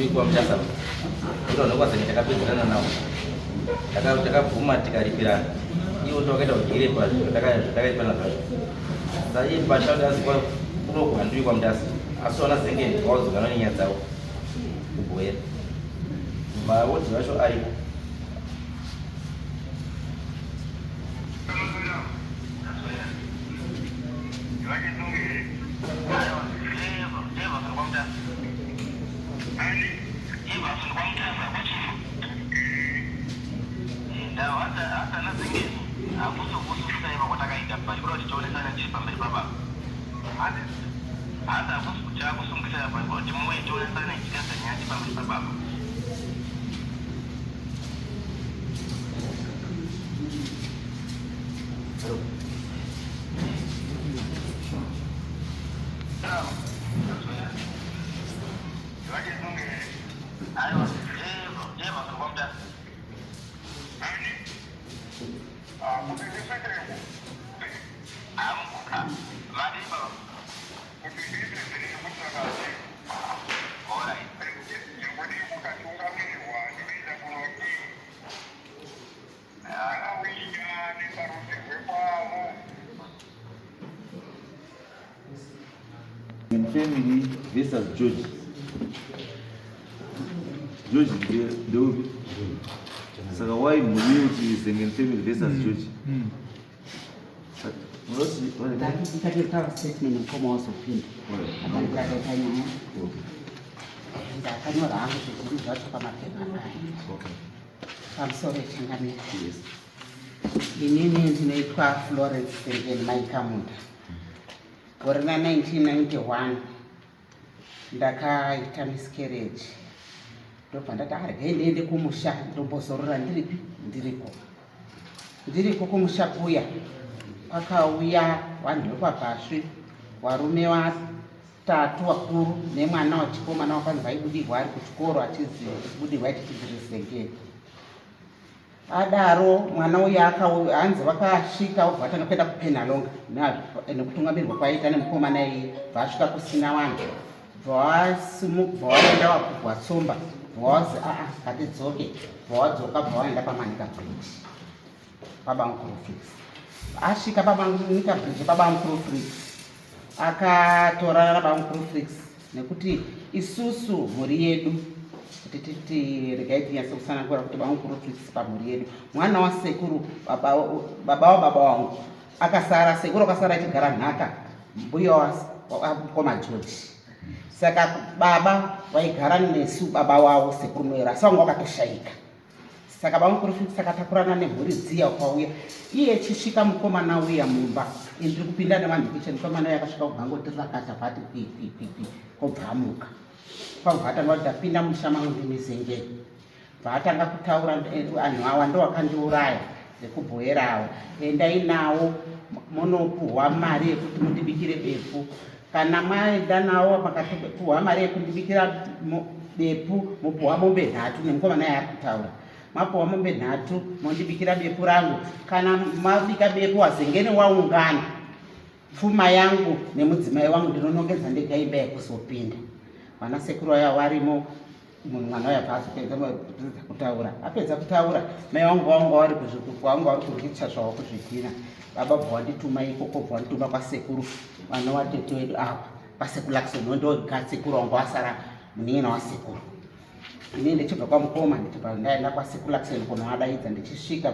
kwa mjasa ndio ndio kwa senga kapita nao takavuma tikaripirana iwo tokenda kugire pasi takaipa pasi sasa hii bashada azikwa kuno kuandui kwa mjasa asona senge kwazo kana nyatsawo kuboya ba woti washo ari family versus George. George ndio sasa why mlio Zengen family versus George. Mrosi wale nitakupa statement kama wasopinda. Atakayefanya. Ndio kama rangu sisi watu kama tena. Okay. I'm sorry changanya. Yes. Inini zinaitwa Florence Zengen Maikamunda. Korona 1991 ndakaita miscarriage ndobva ndati ndiende kumusha ndombozorora ndiriko kumusha kuya kwakauya vanhu vepabhasvi varume vatatu vakuru nemwana wachikomana wakanzi vaibudirwa ari kuchikoro achibudirwa tichibvirizengeni adaro mwana uyu hanzi vakasvika obva vatanga kuenda kupenhalonga nekutungamirwa kwaita nemukomana iyi vasvika kusina vanhu bvawaenda wakubva tsomba bvawazi ngatidzoke bvawadzooka bvawaenda pamanika bridge pabamukrofix asvika pamanika bridge pabamukrofix akatora bamukrofix nekuti isusu mhuri yedu kuti regai tinyase kusanangura kuti bamukrofix pamhuri yedu mwana wasekuru baba vangu akasara sekuru akasara achigara nhaka mbuya wakoma George saka baba vaigara nesu baba wavo sekuru noera asi vangu vakatoshaika saka bamukrofix akatakurana nemhuri dziya kwauya iye chisvika mukomana uya mumba ndiri kupinda nevanhu kicheni mukomana uya akasvika kugangotirakata vati pipipipi kobvamuka pabvatanga kuti apinda musha mangu ndimizengeni bvatanga kutaura anhu awa ndo wakandiuraya nekubhoyerawo endai nawo munopuhwa mari yekuti mundibikire bepu kana mwaenda nawo pakatopuhwa mari yekundibikira bepu mupuhwa mombe 3 nemukomana yaari kutaura mapuhwa mombe 3 mondibikira bepu rangu kana mabika bepu wazengeni waungana pfuma yangu nemudzimai wangu ndinonongedza ndegaimba yekuzopinda vana sekuru aya warimo mwana waya paasipedza kutaura apedza kutaura mai wangu vari kuricha zvavo kuzvidhina baba bva wandituma ikoko bva wandituma kwasekuru vana watete wedu ava pasekulaxon ndogasekuru wangu asara munina wasekuru ini ndichibva kwamukoma ndichibva ndaenda kwasekulaxon kunoadaidza ndichisvika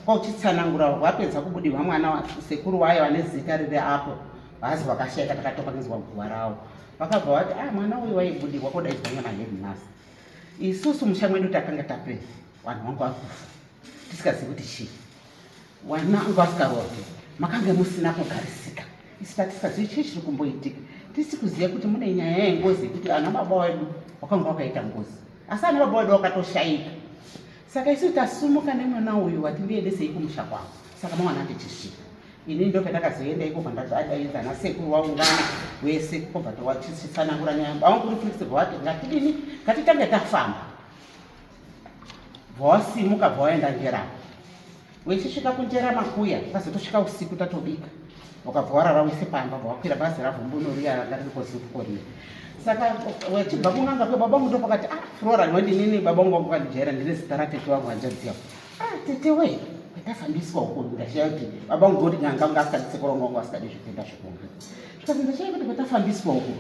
kwauchitsanangura wapedza kubudirwa mwana wasekuru wayo vane zita riri apo vazi vakashayika takatopangidzwa guva ravo vakabva vati mwana uyu waibudirwa kodaidzwa nemaheadmaster isusu musha mwedu takanga tapedza vanhu vangu vakufa tisikazivi kuti chii vana angu vasikarorwe makanga musina kugarisika isi patisingazivi chii chiri kumboitika tisi kuziva kuti mune nyaya yengozi yekuti ana baba vedu vakanga vakaita ngozi asi ana baba vedu vakatoshaika saka isu tasumuka nemwana uyu watindiendesei kumusha kwavo saka mwana ndichisvika ini ndo patakazoenda ikobva ndadaidza nasekuru waungana wese kobva tawachitsanangura nyaya bamukrofix vati ngatidini ngatitange tafamba bvawasimuka bvawaenda njerama wechisvika kunjera makuya ukazotosvika usiku tatobika ukabva warara wese pamba bvawakwira bhazi ravhumbunoriya ranga riri kozikukoria Saka wachibva kun'anga kwebabangu ndo pakati Flora ndoti nini babangu wangu kandijaira ndine zita ratete wangu handiziva. Tete we ndafambiswa uko ndashaya kuti babangu ndoti nyanga ngasikadise korongo wangu asikadi zvitenda zvikungu. Zvikazi ndashaya kuti ndafambiswa uko.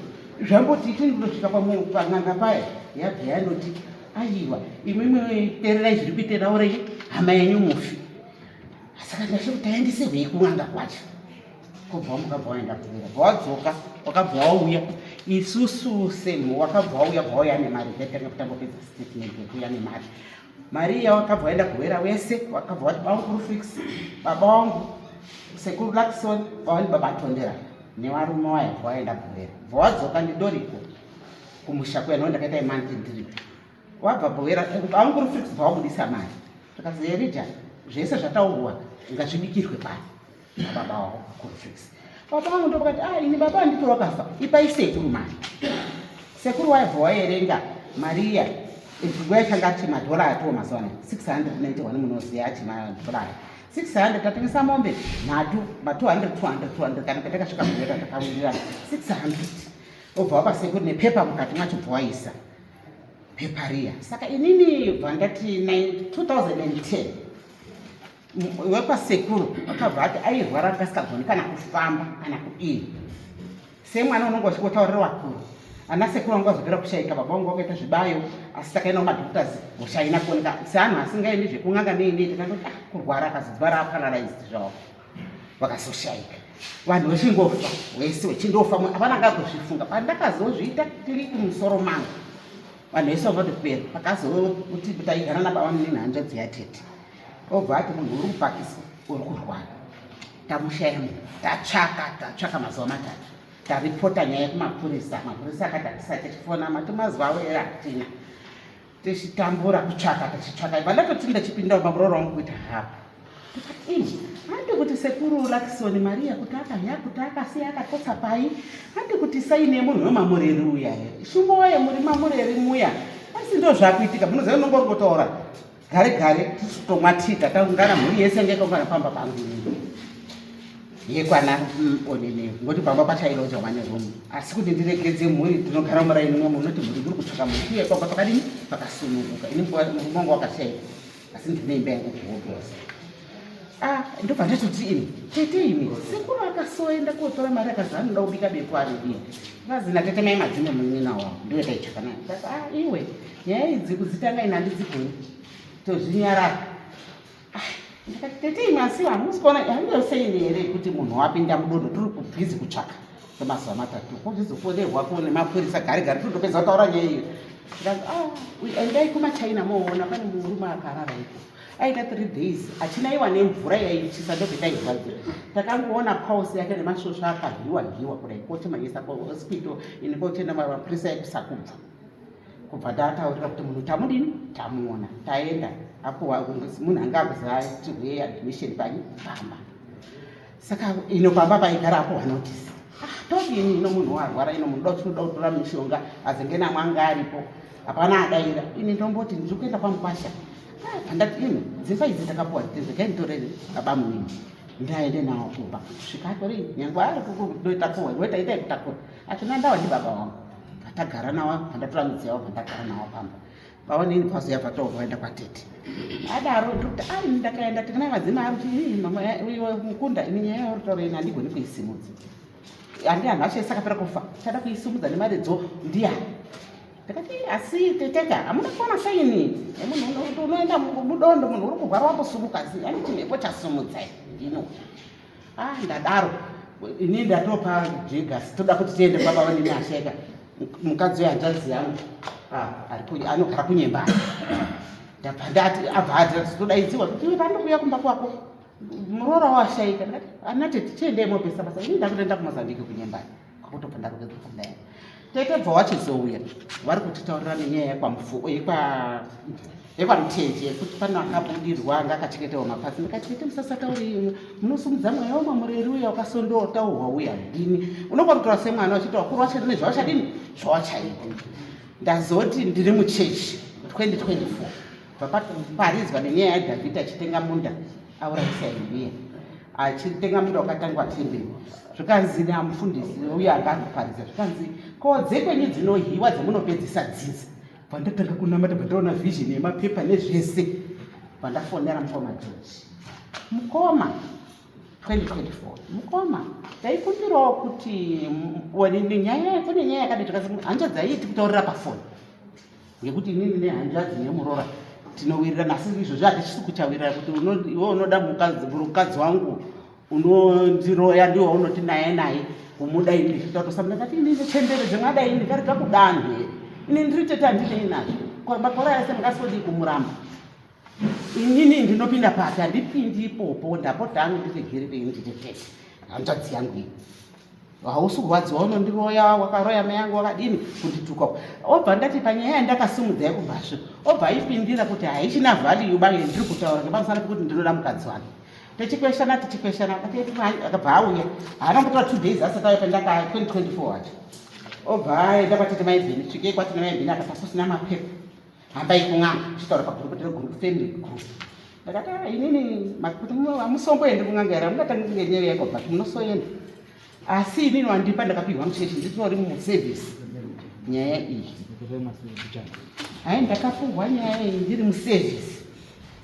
Zvamboti tindosvika pan'anga paya yabva yanoti aiwa imimi tererai zviri kuite naurei hama yenyu mufi. Saka ndashe kuti taendisirwei kun'anga kwacho. Kubva mukabva waenda kuwira wadzoka wakabva wauya isusu semu wakabva wauya bvauya nemari zvaitanga kutangopedza statement yekuuya nemari Maria wakabva waenda kuwira wese wakabva wati baukuru fix baba wangu sekuru Lakson wani baba Tondera nevarume waya waenda kuwira wadzoka ndidoriko kumusha kwenu ndakaita imanti ndiripo wabva kuwira baukuru fix bvaumudisa mari takazerija zvese zvataurwa ngazvibikirwe pano baba wao kurufix baba wangu ndo pakati ini baba ndito wakafa ipai sekuru mari sekuru waibva waerenga Maria nguva yakanga ati madhora atiwo mazuva 691 munoziya ati madhora 600 tatengesa mombe nhatu ma200 200 kana patakasvika kuwera takawirira 600 obva wapa sekuru nepepa mukati mwacho bva waisa pepa riya saka inini bva ndati 2010 wepasekuru wakabva ati airwara akasikagoni kana kufamba kana kudini semwana unonge uchikotaurira vakuru ana sekuru vangu vazopera kushaika baba vangu vakaita zvibayo asi takaenda kumadhoktors hosha haina kuoneka seanhu asingaendi zvekun'anga neini tikandoti kurwara akazodziva raparalyzed zvavo vakazoshaika vanhu vechingofa wese wechindofa hapana angakuzvifunga pandakazozviita tiri kumusoro mangu vanhu vese vangati kupera pakazokuti taigara nababa nenhanzvadzi yatete obva ati munhu uri kupakisa uri kurwara tamushaya munhu tatsvaka mazuva matatu taripota nyaya kumapurisa mapurisa akati hatisati tichifona matimazwa avo ere hatina tichitambura kutsvaka tichitsvaka vandatoti ndachipinda mumamuroro wangu kuita hapa tikati ini handi kuti sekuru Lakson Maria kuti akaya kuti akasiya akatotsa pai handi kuti saine munhu wemamureri uya here shumo waye muri mamureri muya asi ndo zvakuitika munoziva nongo ngotaura gare tomwatika taungana mhuri yese ngekongana pamba pangu yekwana onene ngoti pamba pachairo chamane rumu asi kuti ndiregedze mhuri tinogara muraini mwe munoti mhuri muri kutsvaka mhuri uye pamba pakadini pakasununguka ini mungu wakashaika asi ndine imba yangu kuhobosa ndobva ndatoti ini tete imi sekuru akasoenda kotora mari akazva anoda kubika bepu aridini vazina tete mai madzime munina wavo ndiwe taitsvaka nayo saka iwe nyaya idzi kudzitanga ina handidzigoni tozvinyarara ndikati tete imi asi hamusikuona handiyoseini here kuti munhu wapinda mudondo tiri kubhizi kutsvaka kwemazuva matatu kozvizofonerwa ko nemapurisa gare totopedza kutaura nyaya iyo ndikati endai kumachina moona pane murume akarara iko aita 3 days achinaiwa nemvura yaichisa ndobve taigadzira takangoona pause yake nemasvosva akaryiwa kudai koti maisa kuhospital ini kotenda mapurisa ekusakubva kubva ndataurira kuti munhu tamudini tamuona taenda apo munhu anga akuzatirwe admission panyi pamba saka ino pamba paigara apo wanotisi todini ino munhu warwara ino munhu tinoda kutora mishonga azenge namwanga aripo hapana adaira ini ndomboti ndiri kuenda pamupasha pandati ino dzimba idzi takapuwa dzikainitorere baba munini ndaende nawo kuba svikatori nyangwe ari kudoitapuwa iwetaitai kutakura atina ndawa ndi baba wangu tagara nawo pandatora midzi yavo pandagara nawo pamba vaonini pazo yabva tovaenda kwatete adaro ndokuti ndakaenda tikana madzima ari kuti mukunda ini nyaya yauritaureni handigoni kuisimudza handi hanhu acho esakapera kufa chada kuisimudza nemari dzo ndiani ndakati asi teteka hamuna kuona saini munhu unoenda mudondo munhu uri kurwara wambosumuka aniti mhepo chasumudza ino ndadaro ini ndatopa Jegas toda kuti tiende baba vanini asheka mukadzi wehanzvadzi yangu anogara kunyembani ndabva ndati abva ati todaidziwa kuti iwe pandikuuya kumba kwako murora washaika ndati anati tichiendemo pesa basa ini ndakutoenda kumozambiki kunyembani kwakutobva ndakutokudaia tete bva wachizouya vari kutitaurira nenyaya yekwamuteje kuti pane akabudirwa anga akachengetewa mapasi ndikati tete musasatauri munosumudza mweya wamamureri uya wakasondotaurwa uya dini unokona kutora semwana wachiti wakuru wacho ne zvawachadini zvawachaita ndazoti ndiri muchechi 2024 paparidzwa nenyaya yadhavhidi achitenga munda aurayisa iriya achitenga muda wakatangwa temberi zvikanzi namufundisi uye akaparidza zvikanzi kodze kwenyu dzinohiwa dzemunopedzisa dzidzi pandotanga kunamata pandaona vision yemapepa nezvese pandafonera mukoma George mukoma 2024 mukoma taikumbirawo kuti kune nyaya yakadi tikasi hanja dzaiti kutaurira pafoni ngekuti inini nehanjadzi nemurora tinowirirana asi izvozvo hatichisi kuchawirirana kuti iwe unoda mukadzi wangu unondiroya ndiwo unoti naye kumuda ini tatosamuna kati inini chenderedze mwadai ndikarega kudanhe ini ndiri tete handinei nazvo makore ese mungasodi kumuramba inini ndinopinda pasi handipindi ipopo ndapota hangu ndiregerere nditete hanjadzi yangu iyi hausi kurwadziwa unondiroya wakaroya mai yangu wakadini kundituka obva ndati panyaya yandakasimudzai kubvasvo obva aipindira kuti haichina value bange ndiri kutaura ngepamusana pekuti ndinoda mukadzi wake tichikweshana akabva auya haana kutora 2 days asati auya pandaka 2024 wacho obva aenda kwatete maibhini svikei kwatete maibhini akatakusina mapepa hambai kung'anga tichitaura pagrupu teregroup family group ndakati inini kuti hamusomboendi kung'anga here mungatangi ngenyaya yaikobva munosoenda asi inini wandipa ndakapihwa muchechi nditori muservice nyaya iyi hai ndakapihwa nyaya iyi ndiri muservice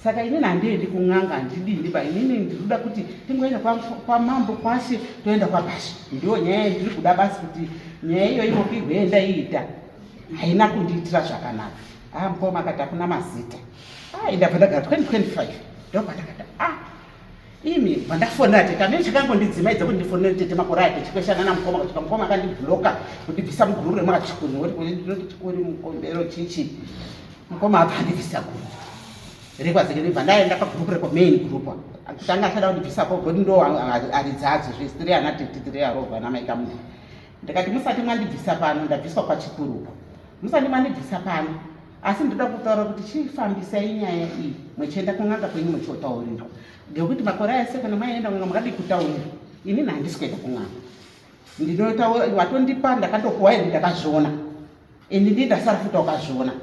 saka inini handiendi kung'anga handidini ba inini ndinoda kuti tingoenda kwamambo kwashe toenda kwabasha ndiyo nyaya ndiri kuda basi kuti nyaya iyo inopirwenda iita haina kundiitira zvakanaka mukoma akati hakuna mazita ndabva ndagara 2025 ndopandakati imi pandafonera tete andini chakangondidzimaidza kuti ndifonere tete makore ake chikweshana namukoma kusvika mukoma akandibhuloka kundibvisa muguru remwakachikuri nekuti ndinoti chikuri mukombero chichi mukoma abva andibvisa guru rekwazike ndibva ndaenda pagrupu rekomain group kuti anga achada kundibvisapo goti ndo aridzadzo zvese 3 ana tete 3 arobva namaikamuti ndikati musati mwandibvisa pano ndabviswa kwachikuruko musati mwandibvisa pano asi ndoda kutaura kuti chifambisai nyaya iyi mwechienda kung'anga kwenyu mwechotaurirwa ngekuti makore ese kana mwaenda kung'anga mwakadi kutaurirwa inini handisi kuenda kung'anga ndinotaura watondipa ndakatokuwa ende ndakazviona ende ndii ndasara futa ukazviona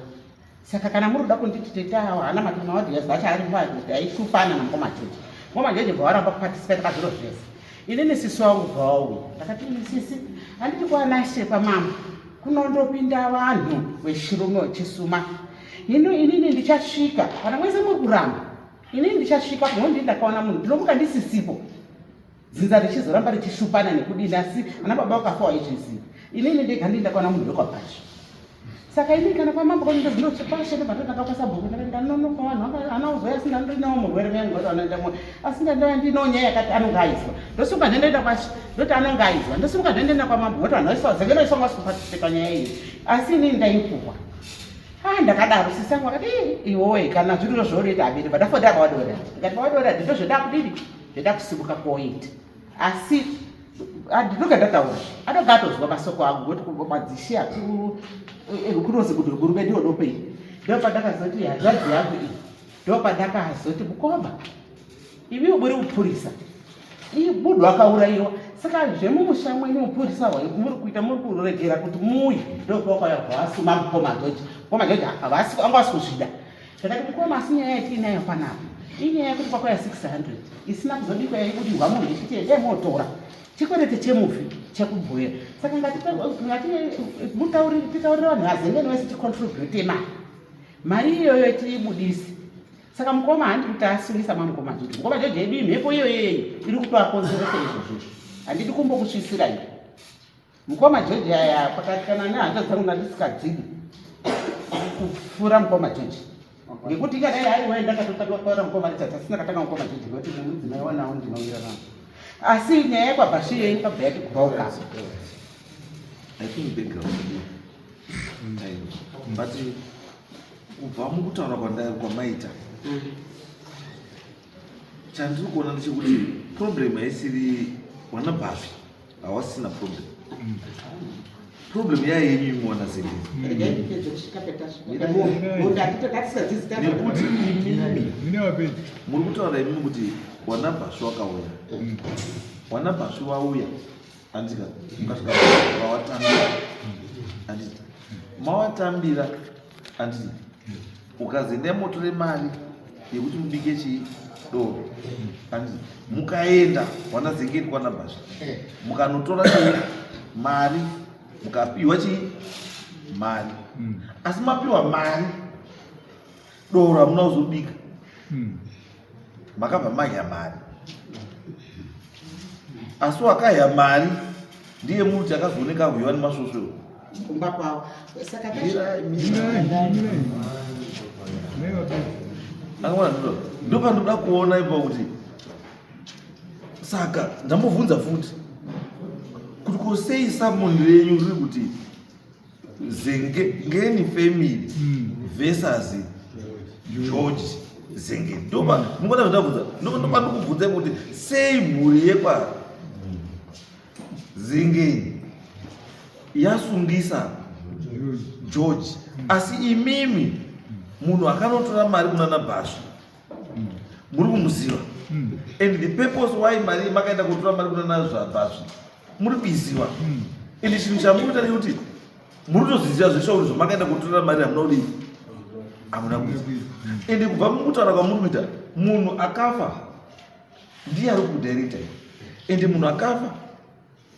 saka kana muri kuda kunditi tete awo hana matuma wadhiyazi vacho ari kuti aishupana namukoma George mukoma George bva waramba kupatisipeta kazviro zvese inini sisi wangu bva wauya ndakati ini sisi handiti kuanashe pamambo kunondopinda vanhu veshirume vechisuma hino inini ndichasvika kana mwese muri kuramba inini ndichasvika kunondi ndakaona munhu ndinomuka ndisisipo dzinza richizoramba richishupana nekudini asi ana baba vakafa waizviziva inini ndega ndii ndakaona munhu wekwabhacho saka inini kana kwamambo kwanindozinochepashene patondakakwasa bhuku ndanonoka vanhu ana uzoya asingandinawo murwere mengu anoendamo asingandaya ndinawo nyaya yakati anonge aizwa ndosimuka ndendoenda kwashi ndoti anonge aizwa ndosimuka ndendoenda kwamambo ngoti vanhu vaisazengenoiswa mwasikupatisika nyaya iyi asi inini ndaipuwa ndakadaro sisangu akati iwowe kana zviro zvonoita abiri padafonda akawadora ndikati pawadora ndito zvoda kudini zvoda kusimuka koita asi ndinoga ndataura anonga atozwa masoko angu ngoti madzishi akuru ekunozi kuti hurumende yodopei ndopandakazoti hanzvadzi yangu iyi ndopandakazoti mukoma ivi muri mupurisa iyi munhu akaurayiwa saka zvemumusha mwenyu mupurisa wayo muri kuita muri kuregera kuti muuye ndokwakauya kwasuma mukoma George mukoma George anga asi kuzvida ndakati mukoma asi nyaya yatiinayo panapa inyaya yekuti kwakwaya 600 isina kuzodikwa yaibudihwa munhu echiti endai motora chikwerete chemuvi chekubhuya saka titaurire vanhu vazengeni vese ticontribute mari iyoyo tiibudisi saka mukoma handi kuti asimisa mamukoma George mukoma George yedu imhepo iyoyoyo iri kutoakonzeresa izvozvo handidi kumbokusvisirai mukoma George aya pakati kana nehanzva dzangu nandisikadzidi kupfuura mukoma George ngekuti ikadai aiwe ndakatotaura mukoma Richard asina katanga mukoma George ngekuti nemudzimaiwanawo ndinowira navo asi nyaya yakwabhashi iyo inokabva yatikuroka but kubva mukutaura kwamaita chandiri kuona ndechekuti problem haisiri wana bhafi hawasina problem problem yaye yenyu imwana nekuti muri kutaura imimi kuti wana bhafi wakauya wana bhafi wauya andika mukasvika wawatambira anditi mawatambira anditi ukazi ndemotore mari yekuti mubike chidoro. Mukaenda wana Zengeni kwana Bhasha, mukanotora mari, mukapiwa mari, asi mapiwa mari doro hamuna kuzobika, makabva maya mari. Asi wakaya mari ndiye muti akazooneka kuyiwa nemasvosvoro kumba kwavo. Saka ndo pandoda kuona ipo kuti saka ndambobvunza futi kuti kosei samundi renyu riri kuti Zengeni family versus George Zengeni. Ndopa mungoda kundabvunza, ndopa ndikubvunza kuti sei mhuri yekwa Zengeni yasungisa George, asi imimi munhu akanotora mari kuna Bhasha muri kumuziva, and the purpose why mari makaenda kutora mari kuna Bhasha muri kuiziva, and chinhu chamurikuita ndechekuti muri kutozviziva zveshauri zvamakaenda kutora mari hamuna kudii, hamuna kuziva. And kubva mukutaura kwamuri kuita, munhu akafa ndiye ari kudirecta, and munhu akafa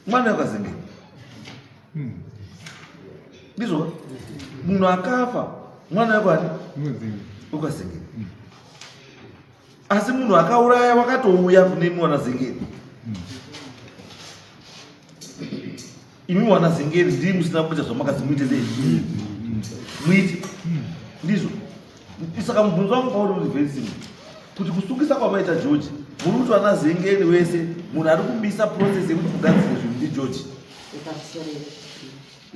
mwana wekwaZengeni ndizvo, munhu akafa mwana wekwani wekwaZengeni. Asi munhu akauraya wakatouya kune mwana Zengeni, imi mwana Zengeni ndii musina kuita zvamakazi muite sei muiti, ndizvo. Saka mubvunzo wangu pauri uri very simple, kuti kusungisa kwamaita George muri kuti wana Zengeni wese munhu ari kubisa process yekuti kugadzire zvinhu ndiGeorge.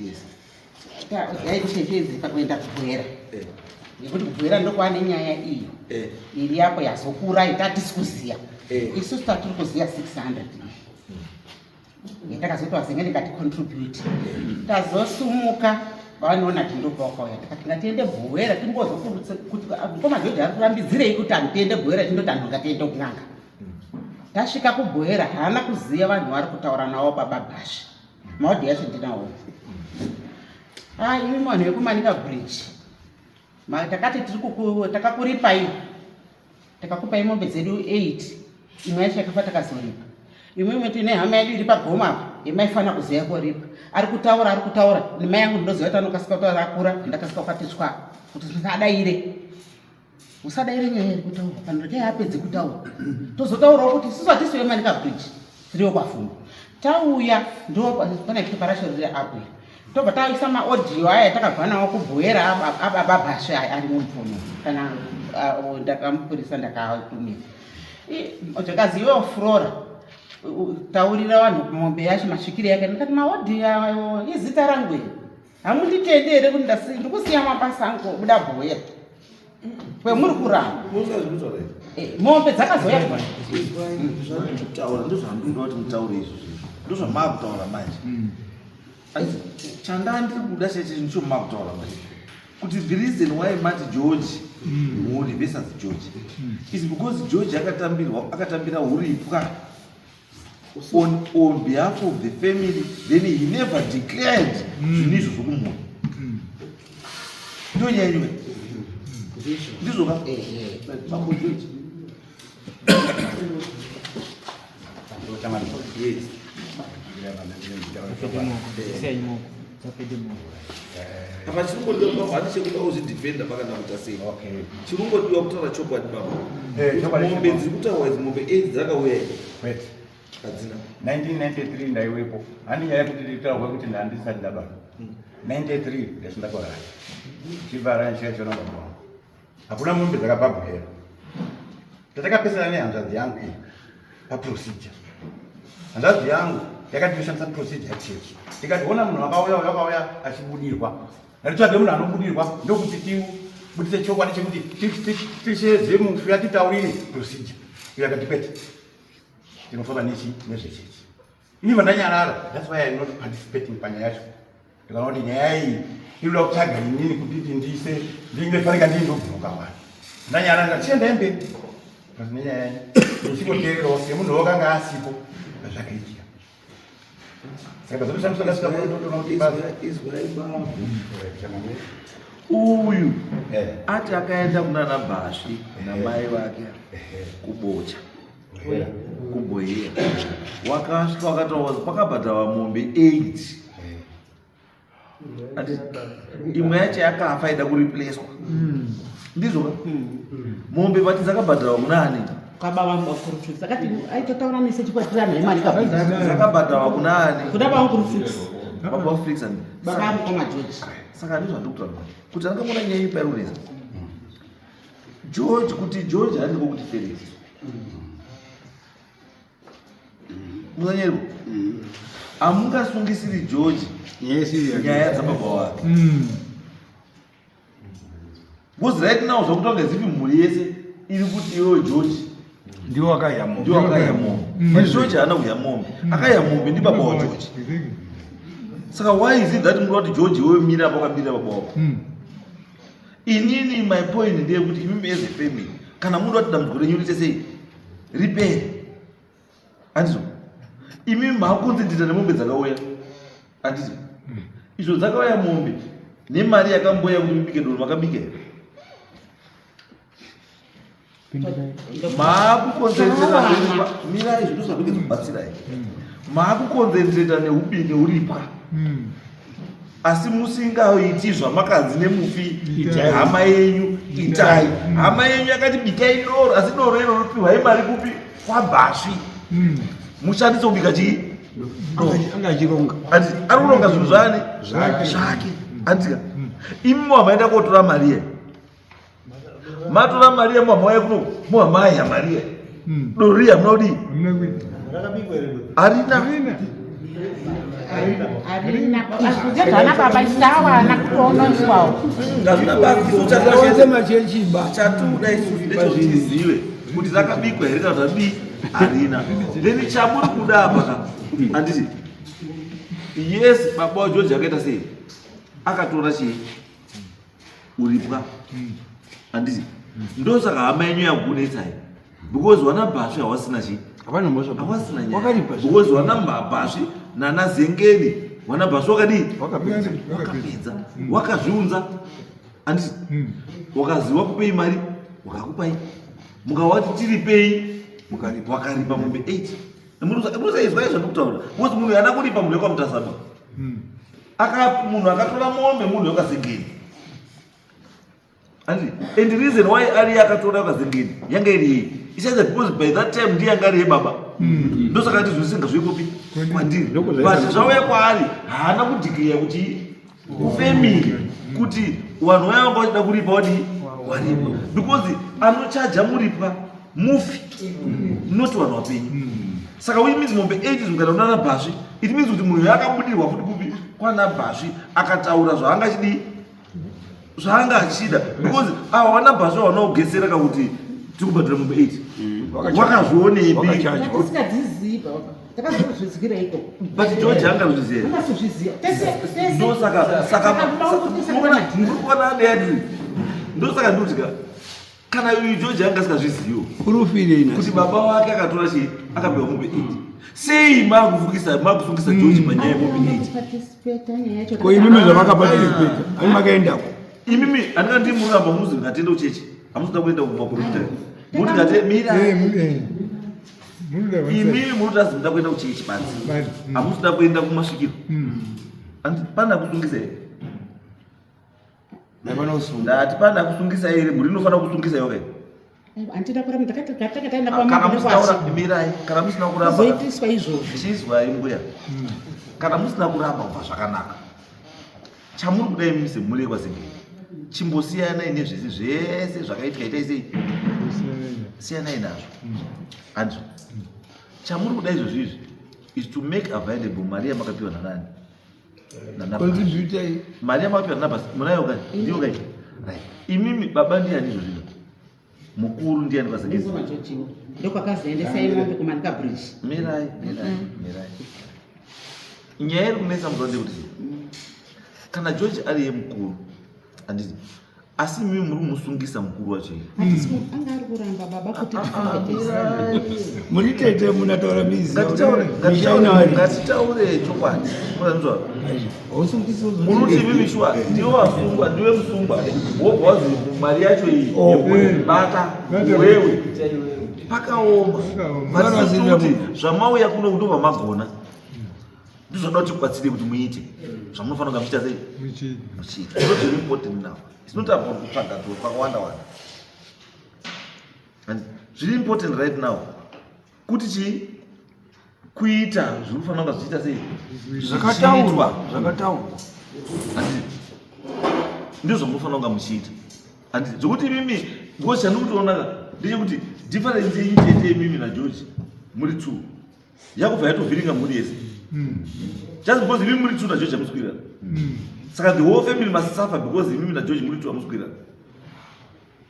Yes. Yaitipedze pakuenda kubwera nekuti kubwera ndokwane nyaya iyo iri yako yazokura itatisi kuziya. Isusu tatiri kuziya 600 yatakazotwa Zengeni ngaticontribute, tazosumuka vanoona kuti ndopawakauya, tikati ngatiende bwera timbozokudutse kuti ngoma George ari kurambidzirei kuti tiende bwera, tindoti anhu ngatiende kun'anga. Tasvika kubwera haana kuziya vanhu vari kutaura navo baba Bhasha, maudhi yacho ndinawo. Imi vanhu vekumanika bridge takati takakuripai, takakupai mombe dzedu 8, imwe yacho yakafa takazoripa. Imwe tine hama yedu iri pagoma yemaifana kuziya koripa, ari kutaura nemai yangu ndinoziva kuti anokasika kutaura akura, ndakasika kwatitswa kuti usadaire nyaya iri kutaura kana dai apedze kutaura tozotaurawo kuti isusu hatisiwe manika bridge tiriwo kwafungu. Tauya ndo pane preparation riri abwira, tobva taisa maaudio aya takabva nawo kubwera ababa Bhasha ari mupfuno kana ndakamupurisa ndakatumira. Ndakaziva Flora taurira vanhu mombe yacho masvikire yake, ndikati maaudio ayo izita rangu iri hamunditendere kuti ndikusiya mabasa angu kuda bwera kwemuri kuramba mombe dzakazoya kutaura. Ndozvandinoda kuti mutaure izvozvo, ndozvamakutaura manje. Chandandiri kuda chinhu chomakutaura manje, kuti the reason why mati George mhuri versus George is because George akatambira uripwa on behalf of the family, then he never declared zvinhu izvo zvokumhuri. Ndo nyaya iwe ndizvo ka mambo George. Yes. Apa chirungodiwa handi chekuda kuzvidhifenda pakanaka sei. Chirungodiwa kutaura chokwadi baba. Mombe dziri kutaura idzi mombe 8 dzakauya here. Hadzina. 1993 ndaiwepo. Handi nyaya yekuti nditaurwa kuti ndandisati ndabara. 93 ndasindakora. Chivara nchacho namba. Hakuna mombe dzakabhabwa here. Tatakapesana nehanzvadzi yangu iyi paprocedure. Hanzvadzi yangu yakatoshandisa procedure yacheki. Tikationa munhu akauya achibudirwa. Nditsvage munhu anobudirwa ndokuti tibudise chokwadi chekuti tishedze mufu yatitaurire procedure. Yakati kwete. Tinofamba nezvechechi. Ini vandanyarara. That's why I'm not participating panyaya yacho. Ndikaona kuti nyaya iyi inoda kutsvaga inini kuti ndise ndingefanika ndindobvuka wani. Ndanyarara chienda mberi. Kasi nenyaya yangu ndichikoteererawo semunhu wakanga asipo zvakaitika. Saka zvinoshandiswa kasika kuti Israel baba uyu ati akaenda kunana Bhashi namai vake kubocha kubohera wakasvika wakataura pakabhadharwa mombe 8 ati imwe yacho yakafa ida kuripleswa ndizvo mombe pati dzakabhadharwa kunani kababa mwakurufix akati aitotaura nese chikwatirana imari kabisa dzakabhadharwa kunani kuda bakurufix baba Felix ani baba mukoma George saka ndizvo ndikutaura kuti angamona nyaya ipairureza George kuti George handiko kuti Felix muzanyerwa amungasungisiri George nyaya dzababa wake because right now zvakutonga zipi mhuri yese iri kuti iwewe George ndiwo akayamo George haana kuya mombe akaya mombe ndi baba wa George saka why is it that muri kuti George iwewe mira pakamira baba wako inini my point ndeyekuti imimi as a family kana muri kuti dambudziko renyu rite sei repair handizo imimi makonzentita nemombe dzakauya handizo izvo dzakauya mombe nemari yakamboya kuti mubike doro makabike maakukonzentreta mirai zvino zvabike zobatsirai maakukonzentreta neuripwa asi musingaiti zvamakanzi nemufi hama yenyu itai hama yenyu yakati bikai doro asi doro iro ripihwai mari kupi kwaBhashi mushandise kubika chii angachironga ati ari kuronga zvinhu zvani zvake andika imi wamaenda kotora Mariya matora Mariya mwamauya kuno mwamaya Mariya doro riya munodi harina azvana baba sawa nakutonoiswawo chatuda isusu ndechetizive kuti rakabikwa here kana kuti harina then chamuri kuda apa handiti yes baba waGeorge akaita sei akatora chii uripwa handiti ndosaka hama yenyu yakunetsai because wana Bhashi hawasina chii hawasina nyaya because wana Bhashi nana Zengeni wana Bhashi wakadii wakapedza wakazviunza handiti wakaziva kupei mari wakakupai mukawati tiripei wakaripa mombe 8 musaizwa izvo ndikutaura because munhu haana kuripa munhu wekwaMutasama munhu akatora mombe munhu wekwaZengeni and the reason why ari akatora wekwaZengeni yanga iri iyi ichaita because by that time ndiye yanga ari yebaba ndosaka ndizvo zvisingazvikopi kwandiri but zvauya kwaari haana kudhikireya kuti ufemili kuti vanhu vaya vanga vachida kuripa wadi waripa because anochaja muripwa mufi not vanhu vapenyu saka which means mombe 8 zvikaenda kunana Bhashi it means kuti munhu akabudirwa futi kupi kwana Bhashi akataura zvaanga achida because ava wana Bhashi vaona kugesera kakuti tikubhadhira mombe 8 wakazvionepi but George angazviziva ndosaka adeyadri ndosaka ndotika kana uyu George angasingazvizivo kuti baba wake akatora chii akapewa mombe 8 sei makusungisa George panyaya yemombe 8 ko imimi zvamakapatiripeta ani makaendako imimi handika ndii muramba muzi ngatienda kuchechi hamusida kuenda kumaprofita muti ngate mira imimi munoti muda kuenda kuchechi banzi hamusida kuenda kumasvikiro pana kusungisa here ndati pana kusungisa here muri inofanira kusungisa yokai mirai kana musina kuramba chizwai mbuya kana musina kuramba kubva zvakanaka chamuri kudai mise mumuri yekwaZengeni chimbosiyanai nezvese zvese zvakaitika itai sei siyanai nazvo hanzvo chamuri kudai izvozvizvi is to make available mari yamakapiwa nanani mari yamakapiwa nanabhasi munayo kai ndiyo kai right imimi baba ndiani izvozvizvo mukuru ndiani kwaZengeni mirai nyaya iri kunetsa muzvande kuti kana George ari yemukuru handiti asi mimi muri musungisa mukuru wacho anga ari kuramba baba kuti muri tete munataura mizi ngatitaure chokwadi muranzwa muruti mimi shwa ndiwe wasungwa ndiwe musungwa wobva wazi mari yacho iyi yekubata wewe pakaoma kuti zvamauya kuno ndobva magona ndizvoda kuti kwatsire kuti muite zvamunofanira kuita sei muchiita zviri important now sinotaura kutsvaga to pakawanda wanda and zviri important right now kuti chi kuita zvinofanira kunge zvichiita sei zvakataurwa ndizvo munofanira kunge muchiita and zvokuti mimi because chandikutoona ndechekuti difference itete mimi naJoji muri 2 yakubva yatovhiringa muri yese just because mimi muri 2 naJoji amuswirana saka the whole family must suffer because mimi naJoji muri 2 amuswirana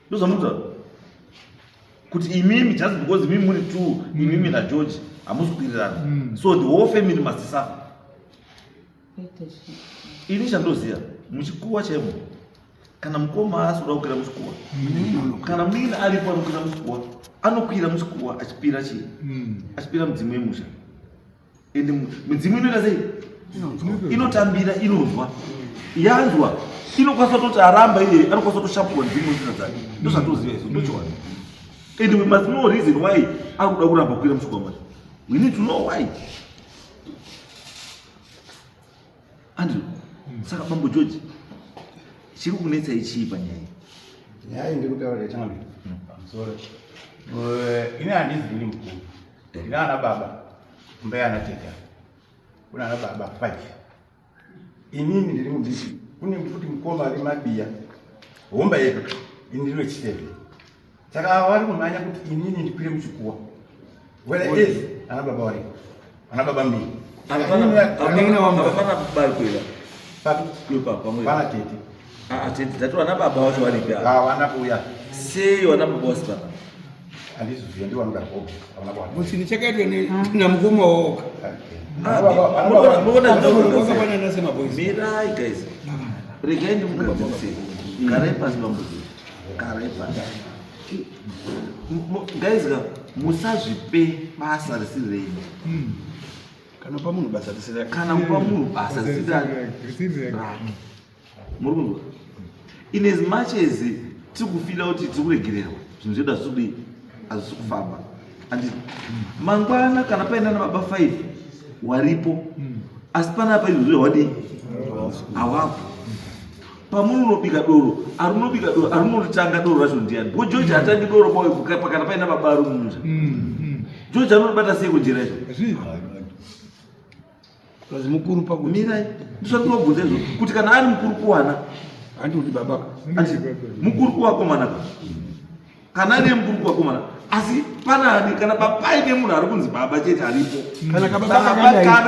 ndozvamunotaura kuti imimi just because mimi muri 2 imimi naJoji amuswirirana so the whole family must suffer. Ini chandoziya muchikuwa chaimo kana mukoma asura kukwira muchikuwa kana mwina aripo anokwira muchikuwa anokwira muchikuwa achipira chii achipira mudzimu yemusha ende mudzimu inoita sei inotambira inonzwa yanzwa inokwanisa kuti aramba iye anokwanisa kutoshapura mudzimu inoita dzake ndozvatoziva izvo ndochokwadi and we must know reason why akuda kuramba kukwira muchikuwa macho we need to know why and saka bambo George chiri kunetsa ichi panyaya ndikutaura changa sorry ine handizini mukuru ina ana baba mbe ana teta kuna ana baba 5 inini ndiri mudiki kune mfuti mukoma ari mabiya homba yedu indiro chiteve saka vari kumanya kuti inini ndikwire muchikuwa where is ana baba wari ana baba mbiri amene wamafana kubali kwela pana tete tete tatu ana baba wacho walipi wana kuya sei wana baba wasipana andizviziva ndiwo anoda kuoga avana bwana muchini chakaitwa namukoma woga mirai guys regai ndimukadzidzei garai pasi pambuzi garai pasi guys musazvipe basa risiri renyu kana pamunhu basa risiri kana kupa munhu basa risiri muri kunzwa in as much as tiri kufila kuti tiri kuregererwa zvinhu zvedu hazvisudi hazvisi kufamba andi mangwana kana paenda nababa 5 waripo asi panapa izvo zvewadi havapo pamunobika doro arinobika doro arinotanga doro racho ndiani bo George hatangi doro kana paina baba ari mumusha George anobata sei kunjira izvo kazi mukuru pakuti mirai ndisvandirobvunza izvo kuti kana ari mukuru kuwana handikuti baba mukuru kuvakomana kana ari mukuru kuvakomana asi panani kana papaine munhu ari kunzi baba chete aripo kana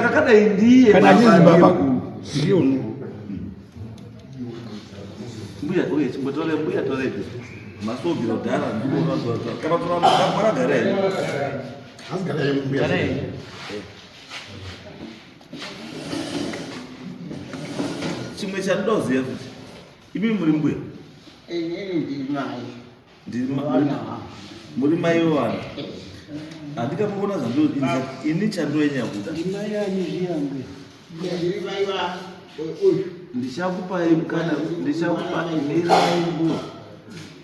kakadai ndiye kana achizi baba ndiyo mbuya uye chimbotore mbuya torede masobhiro dhara kana makagara here chimwe chandoziva kuti imi muri mbuya muri mai vevana handikambokona zvandoinza ini chandoenya kuda ndichakupai mukana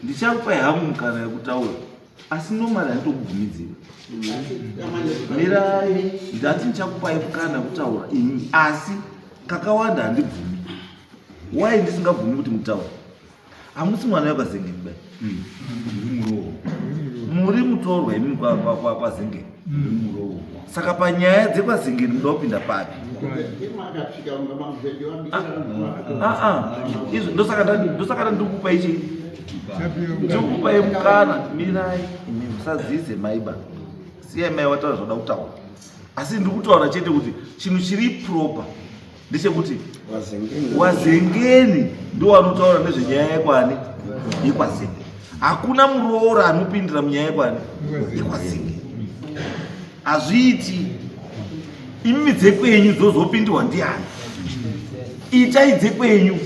ndichakupai hamu mukana yekutaura asi nomari handitokubvumidzira mirai ndati ndichakupai mukana yekutaura ini asi kakawanda handibvumi wai ndisingabvumi kuti mutaura hamusi mwana wakazenge kudai muri mutorwa imini kwazenge saka panyaya dzekwazengeni muda kupinda papi izvo ndosaka ndikupa ichi ndikupai mukana mirai imi musadziise maiba siyai mai wataura zvoda kutaura asi ndikutaura chete kuti chinhu chiri proper ndechekuti wazengeni ndo wanotaura nezvenyaya yekwani yekwazenge hakuna muroora anopindira munyaya yekwani yekwazenge hazviiti imi dzekwenyu dzozopindirwa ndiani itai dzekwenyu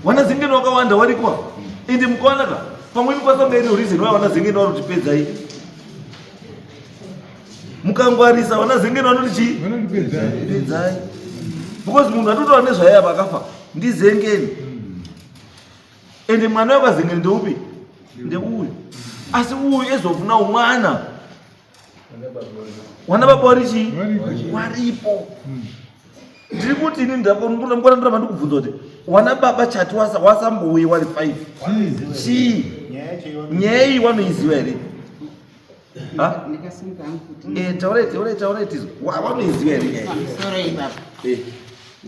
wana zingine wakawanda warikwa indi mkawanaka pamweni kwasanga iri reason why wana zingine vanotipedzai mukangwarisa wana zingine vanotipedzai because munhu atotova nezvaiya vakafa ndizengeni ende mwana wekazengeni ndeupi ndeuyu asi uyu ezofuna umwana wana baba warichi waripo ndiri kuti ini ndakona ndiramba ndikubvunza kuti wana baba chati wasambouye wari 5 chii nyaya iyi wanoiziva here taureti wanoiziva here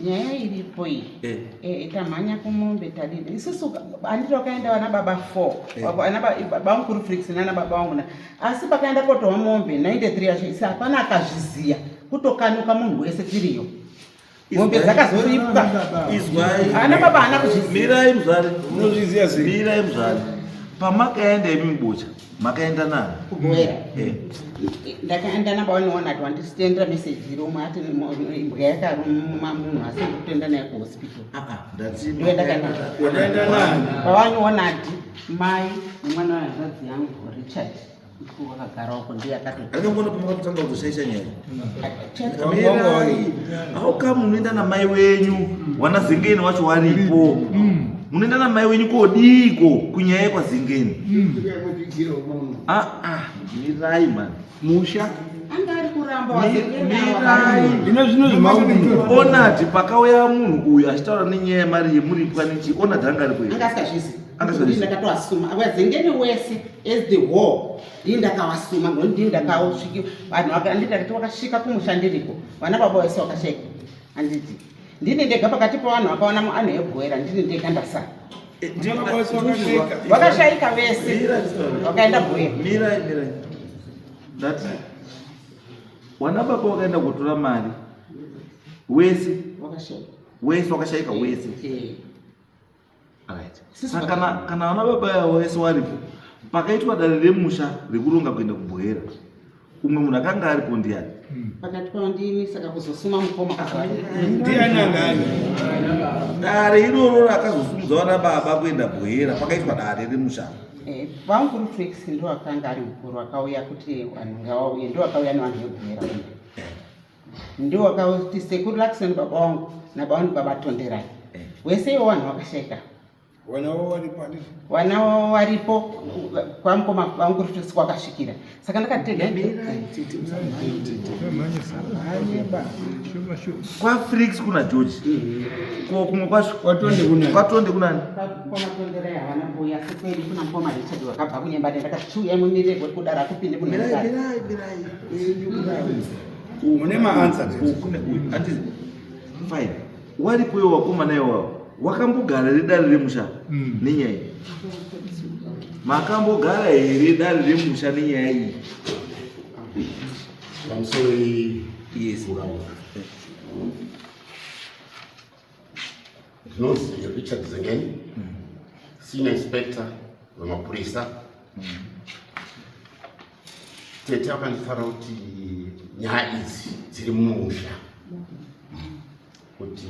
nyaya iripo iyi tamhanya kumombe tadini isusu handiti wakaenda vana baba 4 baba mukuru Felix nana baba vangu asi pakaenda kotova mombe 93 yacho isi hapana akazviziya kutokanuka munhu wese tiriyo mombe dzakazoripwa ana baba hana mirai muzvare unozviziya sei mirai muzvare pamakaenda imi mubocha makaenda nani kubwera ndakaenda nabawaniona ati wandisitendera meseji romwe ati imbwa yakaruma munhu asi ndikutenda naye kuhospital ndoendakaenda nani bawaniona ati mai nemwana wahanzvadzi yangu Richard wakagara uko ndiye akangona pamakatotanga kutoshaisha nyaya auka munoenda namai wenyu wana zengeni wacho waripo munoenda namai wenyu kodiko kunyaya yekwazengeni mirai mani musha angari kuramba onati pakauya munhu uyu achitaura nenyaya yemari yemuripwa nechi onati angari kwei ndakatowasuma wazengeni wese as the whole ii ndakawasuma ndii ndakawasviki vanhu vakandidakati wakasvika kumushandiriko vana baba wese wakashaika handiti ndini ndega pakati pavanhu vakaona anhu ebwera ndini ndega ndasara vakashaika vese vakaenda bwera mirai ndati wana baba wakaenda kutora mari wese wakashaika wese kana vana baba wese waripo pakaitwa dare remusha rekuronga kuenda kubwera umwe munhu akanga aripo ndiani pakati pavo ndini saka kuzosuma mukoma ndianangani dare iroro rakazosumudza vana baba kuenda bwera pakaitwa dare remusha vamukuru Felix ndo akanga ari mukuru akauya kuti vanhu ngavauye ndo akauya nevanhu vebwera ndo akauti sekuru Lakson baba vangu nababa vangu babatonderai wese ivo vanhu vakashaika wana waripo kwamukoma vamukuru Felix kwakasvikira saka ndakatega kwaFelix kuna George kumwe kwatonde kunani komatonderai havana mbuya asi kwedi kuna mukoma Richard wakabva kunyembane ndakachiuya mumirego kudara kupinde mirai mune maansa handiti fine waripo iwo wakomana iwavo wakambogara redare remusha nenyaya iyi makambogara here dare remusha nenyaya iyi pamusoro yes ndinonzi Richard Zengeni senior inspector wemapurisa tete akanditaura kuti nyaya idzi dziri mumusha kuti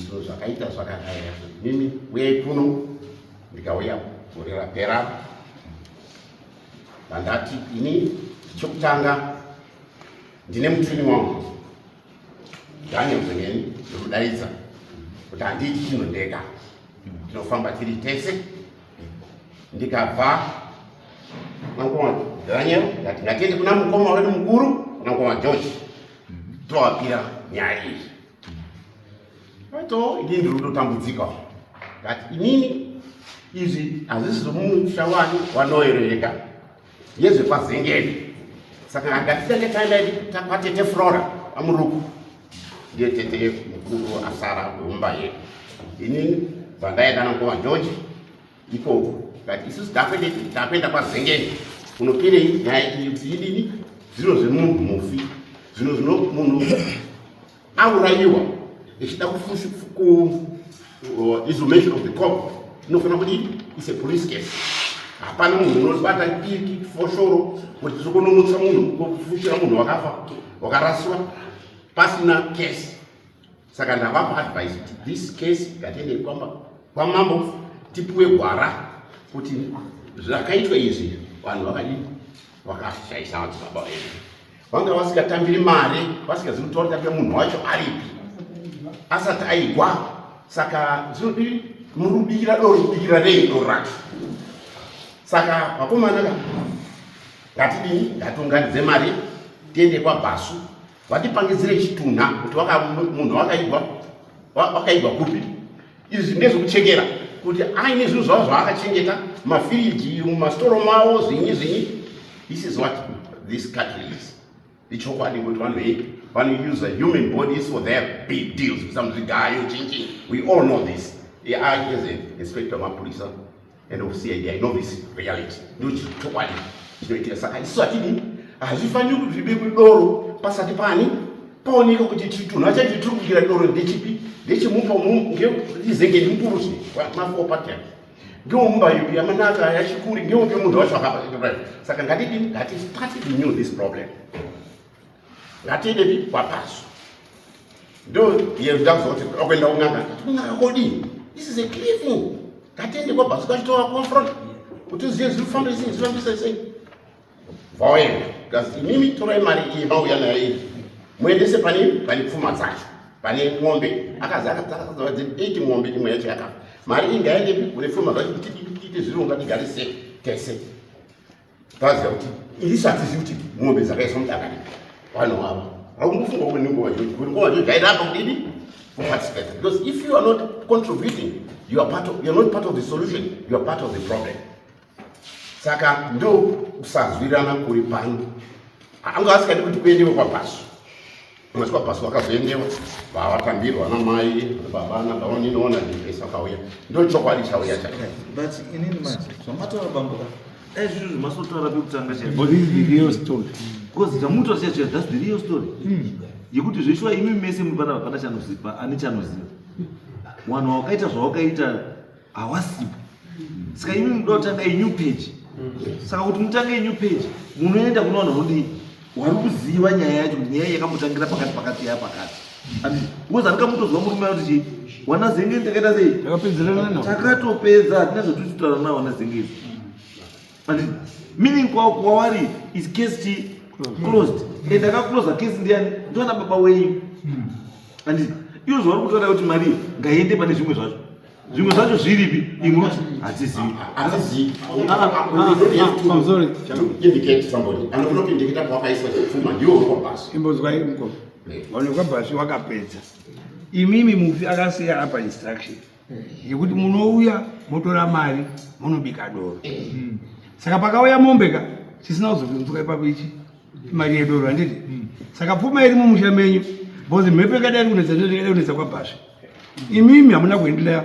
zvinhu zvakaita zvakadai mimi uyai kuno ndikauya gore rapera vandati ini chokutanga ndine mutini wangu Daniel Zengeni ndikudaidza kuti handiti chinhu ndega tinofamba tiri tese ndikabva mukoma Daniel ndati ngatiende kuna mukoma wedu mukuru kuna mukoma George tovapira nyaya iyi to ini ndiri kutotambudzika ngati inini izvi hazvisi zvomusha wani wanoerereka yezvepaZengeni saka ngatitange taenda kwatete Flora amuruku ndiye tete mukuru asara wemumba yedu inini bvandaenda namukoma George ikoko ngati isusu takuenda kwaZengeni kunopirei nyaya iyi kuti idini zvino zvemunhu mufi zvino munhu aurayiwa ichida exhumation of the corpse inofana kuti is a police case hapana munhu unobata piki foshoro kuti tirikunonotsa munhu kufushira munhu wakafa wakaraswa pasina case saka ndavapa advice kuti this case ngatiende kwamba kwamambo tipiwe gwara kuti zvakaitwa izvi vanhu vakashaisa madzibaba edu, vanga vasingatambiri mari, vasingazivi kutaura kuti munhu wacho aripi asati aigwa. Saka zvinodi murubikira doro, rubikira rei doro racho. Saka vakomana ngatidini, ngatiunganidze mari tiende kwaBhasu vatipangidzire chitunha kuti munhu wakaigwa kupi. Izvi ndezvekuchekera kuti aine zvinhu zvavo zvaakachengeta, mafiriji mumastoro mavo, zvinyi. This is what this country is. Ichokwadi kuti vanhu use human bodies for their big deals. Samzvigayo chinging. We all know this. I, as an inspector of police and of CID, I know this reality. Ndochichokwadi chinoitira. Saka isu atini hazvifaniri kuti zvibekwe doro pasati pani paoneka kuti chitunha chacho tiri kubikira doro ndechipi, ndechimupa ngezenge ndimpuruzi mafopatem ngeumba yupi yamanaka yachikuri ngeupi munhu wacho akapa. Saka ngatitati to knew this problem. Ngatiende kwaBhasu. Ndo yezvakuzoti okwenda kunganga kodi. This is a clear thing. Ngatiende kwaBhasu kachitoa confront kuti ziye zvifambisa sei. Vaenda kasi mimi torai mari iyi mauya nayo iyi muendese pane pfuma dzacho, pane ng'ombe akazaka 8 ng'ombe imwe yacho yakafa. Mari iyi ngaende kune pfuma dzacho kuti tiite zvirunga tigarise tese. Taziva kuti ilisi hatizivi kuti ng'ombe dzakaiswa mudakani vanhu ava haungofunga kuti nguva zhoji ngairapa kudini kuparticipate. Because if you are not contributing, you are not part of the solution, you are part of the problem. Saka ndo kusazwirana kuri pano. Anga asikadi kuti kuendewe kwaBhasu. Mwasi kwaBhasu wakazoendewa vavatambirwa namai baba nababa ninoona ndipesa kauya. Ndo chokwadi chauya chacho. But inini manje zvamatora bambuka ezvizvo zvimasotora pekutanga chaiko. But this is the real story. Because tamutora chacho, that's the real story. Yekuti zvishwa imi mese muri pana hapana chanoziva, ani chanoziva. Wanhu wakaita zvawakaita hawasipo. Saka imi munoda kutanga new page. Saka kuti mutange new page, munoenda kuna vanhu vanodii wari kuziva nyaya yacho, kuti nyaya yakamutangira pakati yapakati. Because andikamutoziva murume kuti wana Zenge ndakaita sei? Takapedzerana nawo. Takatopedza, hatina zvatinotaura nawo wana Zenge. Meaning kwavari is case closed. And akaclose case ndiani? Ndona baba wenyu. And iwo zvari kutora kuti mari ngaende pane zvimwe zvacho. Zvimwe zvacho zviripi? Imwe hatizivi. I'm sorry. To indicate somebody. And unoti indicate kwakaiswa pfuma ndiwo kwaBhasu. Imbozwai mukoma. Vanhu kwaBhasu wakapedza. Imimi mufi akasiya apa instruction yekuti munouya motora mari munobika doro. Saka pakauya mombeka chisina kuzopinzuka ipapo ichi mari yedoro handiti. Saka pfuma iri mumusha menyu bhozi mhepo ikadai kunetsa kwaBhasu. Imimi hamuna kuendelea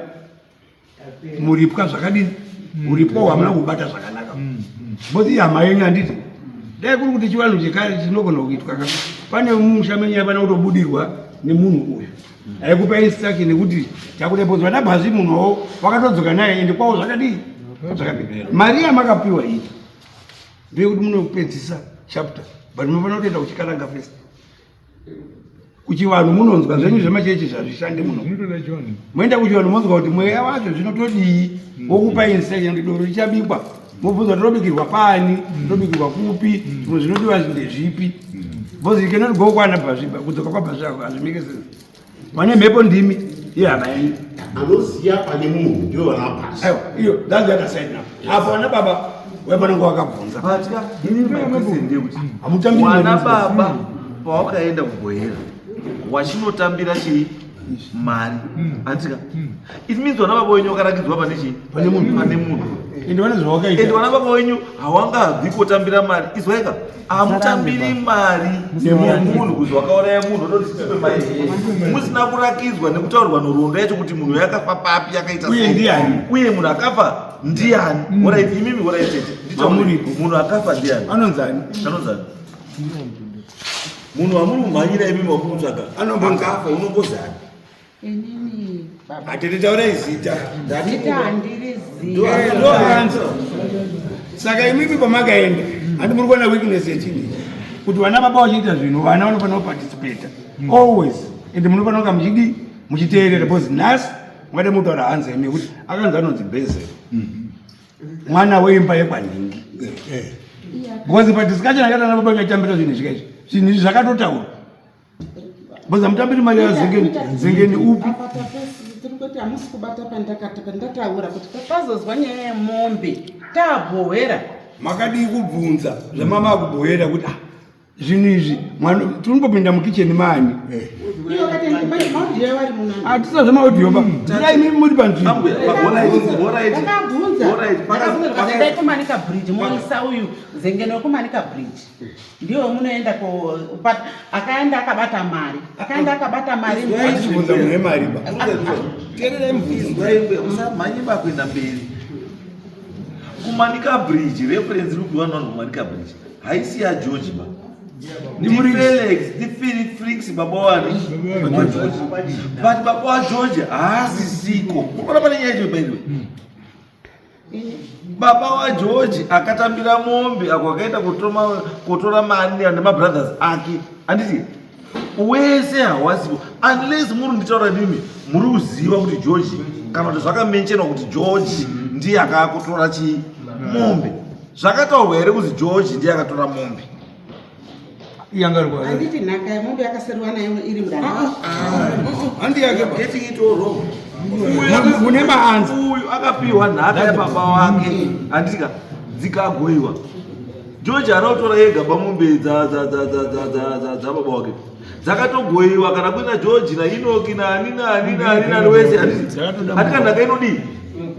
muripwa zvakadini, muripwa hamuna kubata zvakanaka. Bhozi hama yenyu handiti. Dai kuri kuti chivanhu chekare chinogona kuitwa pane mumusha menyu yapana kutobudirwa nemunhu uyu. Haikupa instruction nekuti chakurepodzwa naBhasu munhuwo wakatodzoka naye ende kwawo zvakadini. Mari yamakapiwa iyi ndeyekuti munopedzisa chapter, but munofanira kutoenda kuchikaranga first. Kuchivanhu munonzwa zvenyu zvemachechi zvazvishande muno. Moenda kuchivanhu monzwa kuti mweya wacho zvinotodii wokupa instruction kuti doro richabikwa. Mobvunza kuti robikirwa pani, robikirwa kupi, zvimwe zvinodiwa ndezvipi. Because you cannot go kwaBhasu kudzoka kwaBhasu hazvimake sense. Vane mhepo ndimi iye hama yenyu. Anoziya pane munhu ndiwo vanaBhasu. Aiwa, iyo that's the other side now. Apo vana baba wepanenge wakabvunza. Patya, inini makwese ndekuti hamutambiri wana baba pawakaenda kugohera wachinotambira chii? Mari. Atika. It means wana baba wenyu wakarakidzwa pane chii? Pane munhu. Ende wana zvawakaita. Ende wana baba wenyu hawangabvi kotambira mari. Izwaika hamutambiri mari nemunhu kuti wakauraya munhu odotisipe mari. Musina kurakidzwa nekutaurirwa nhoroondo yacho kuti munhu yakafa papi yakaita sei. Uye ndiani? Uye munhu akafa ndiani? Alright, imimi waraitete. Munhu akafa ndiani? Anonzani? Anonzani? Munhu wamuri kumhanyira imimi wakumutsvaga akafa unombozani? Inini baba. Atitaura izita. Zita handirizivi. Ndo anza. Saka imimi pamakaenda handi muri kuona weakness yechini kuti vana baba vachiita zvinhu vana vanofanira kuparticipate always, ende munofanira kunga muchiteerera because nhasi mwade mutaura hanzemi kuti akanzi anonzi Bhezeri mwana weimba yekwaningi because padiscussion akata nababa ngachambira zvinhu zvikaizvi zvinhu izvi zvakatotaura boza mutambiri mari yazengeni upi tirikuti hamusi kubata pandataura kuti tazozwa nyaya yemombe tabhohera makadii kubvunza zvamama kubhohera kuti zvinhu izvi tinombopinda mukicheni mani hatisazve maudhiyo ba dai mimi muri panzvimbo kumanika bridge moisa uyu zengeni wekumanika bridge ndiwo munoenda akaenda akabata mari achibvunza mune mari ba usamhanye bakuenda mberi kumanika bridge reference iri kudiwa navanhu kumanika bridge haisi yageorge ba Felix baba wani but baba wa George haasisiko unaona pane nyaya ichobaiwe baba wa George akatambira mombe akaenda kutora mari nemabrothers ake anditi wese hawasipo unless muri nditaura nimi muri kuziva kuti George kana kuti zvakamenchenwa kuti George ndiye akakutora mombe zvakataurwa here kuti George ndiye akatora mombe anditi nhaka yemombe yakaseriwa nayo iri mudana handi yake getting it all wrong mune maanza uyu akapiwa nhaka yababa wake andika dzikagoiwa George anotora yega bamombe dzababa wake dzakatogoiwa kana kuina George nainoki nani wese andika nhaka inodii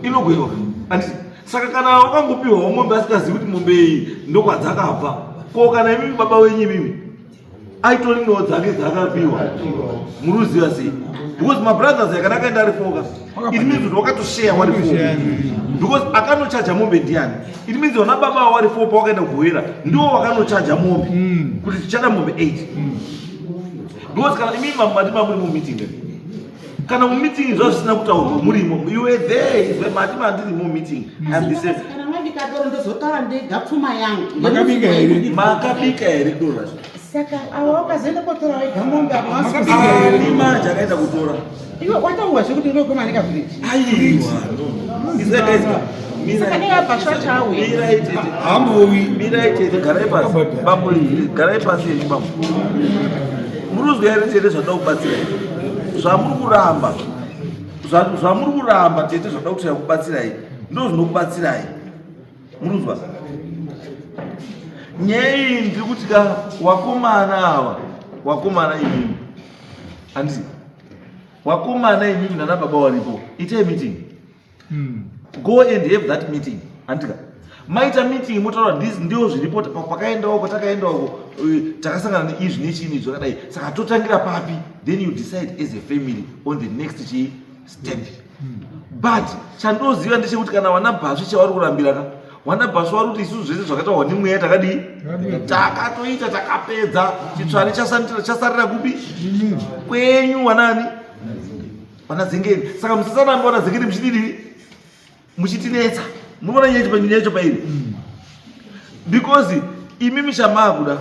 inogoiwa anditi saka kana wakangopiwa mombe asikazivi kuti mombe iyi ndokwadzakabva ko kana imimi baba wenyu imimi aitori no dzake dzakapiwa muruziva sei because my brothers yakana kaenda ari foka it means kuti wakatoshare wari foka because akanochaja mombe ndiani it means ona baba wari foka wakaenda kuhwera ndiwo wakanochaja mombe kuti tichada mombe 8 because kana imimi mamati mamwe mumeeting kana mumeeting zvazvo zvisina kutaurwa murimo you were there is when mati mandiri mumeeting and the same ndikadoro ndozotara ndega pfuma yangu makabika here dora saka awa ukazoenda kotora wega mombe ni manje akaenda kutora iwe watauwazve kuti ndokumanika bridge aiwa izvakaizwa miraitete garai pasi bambo garai pasi yenyu bambo muruzwa here tete zvada kubatsirai zvamuri kuramba tete zvada kuti kubatsirai ndo zvinokubatsirai muruzwa nyaya iyi ndiri kuti ka wakomana imimi handiti wakomana imimi nana baba waripo itai meeting go and have that meeting handika maita meeting motaura ndizvi ndio zviripo pakaendawo patakaendawo takasangana neizvi nechini zvakadai saka totangira papi then you decide as a family on the next step but chandoziva ndechekuti kana wana bhasvi chavari kurambira wana bhasvi vari kuti isusu zvese zvakataurwa nemweya takadii takatoita takapedza chitsvani chasarira kupi kwenyu wanani wana zengeni saka musasanamba wana zengeni muchidii muchitinetsa munoona nyaya yacho pairi because imimi chamaakuda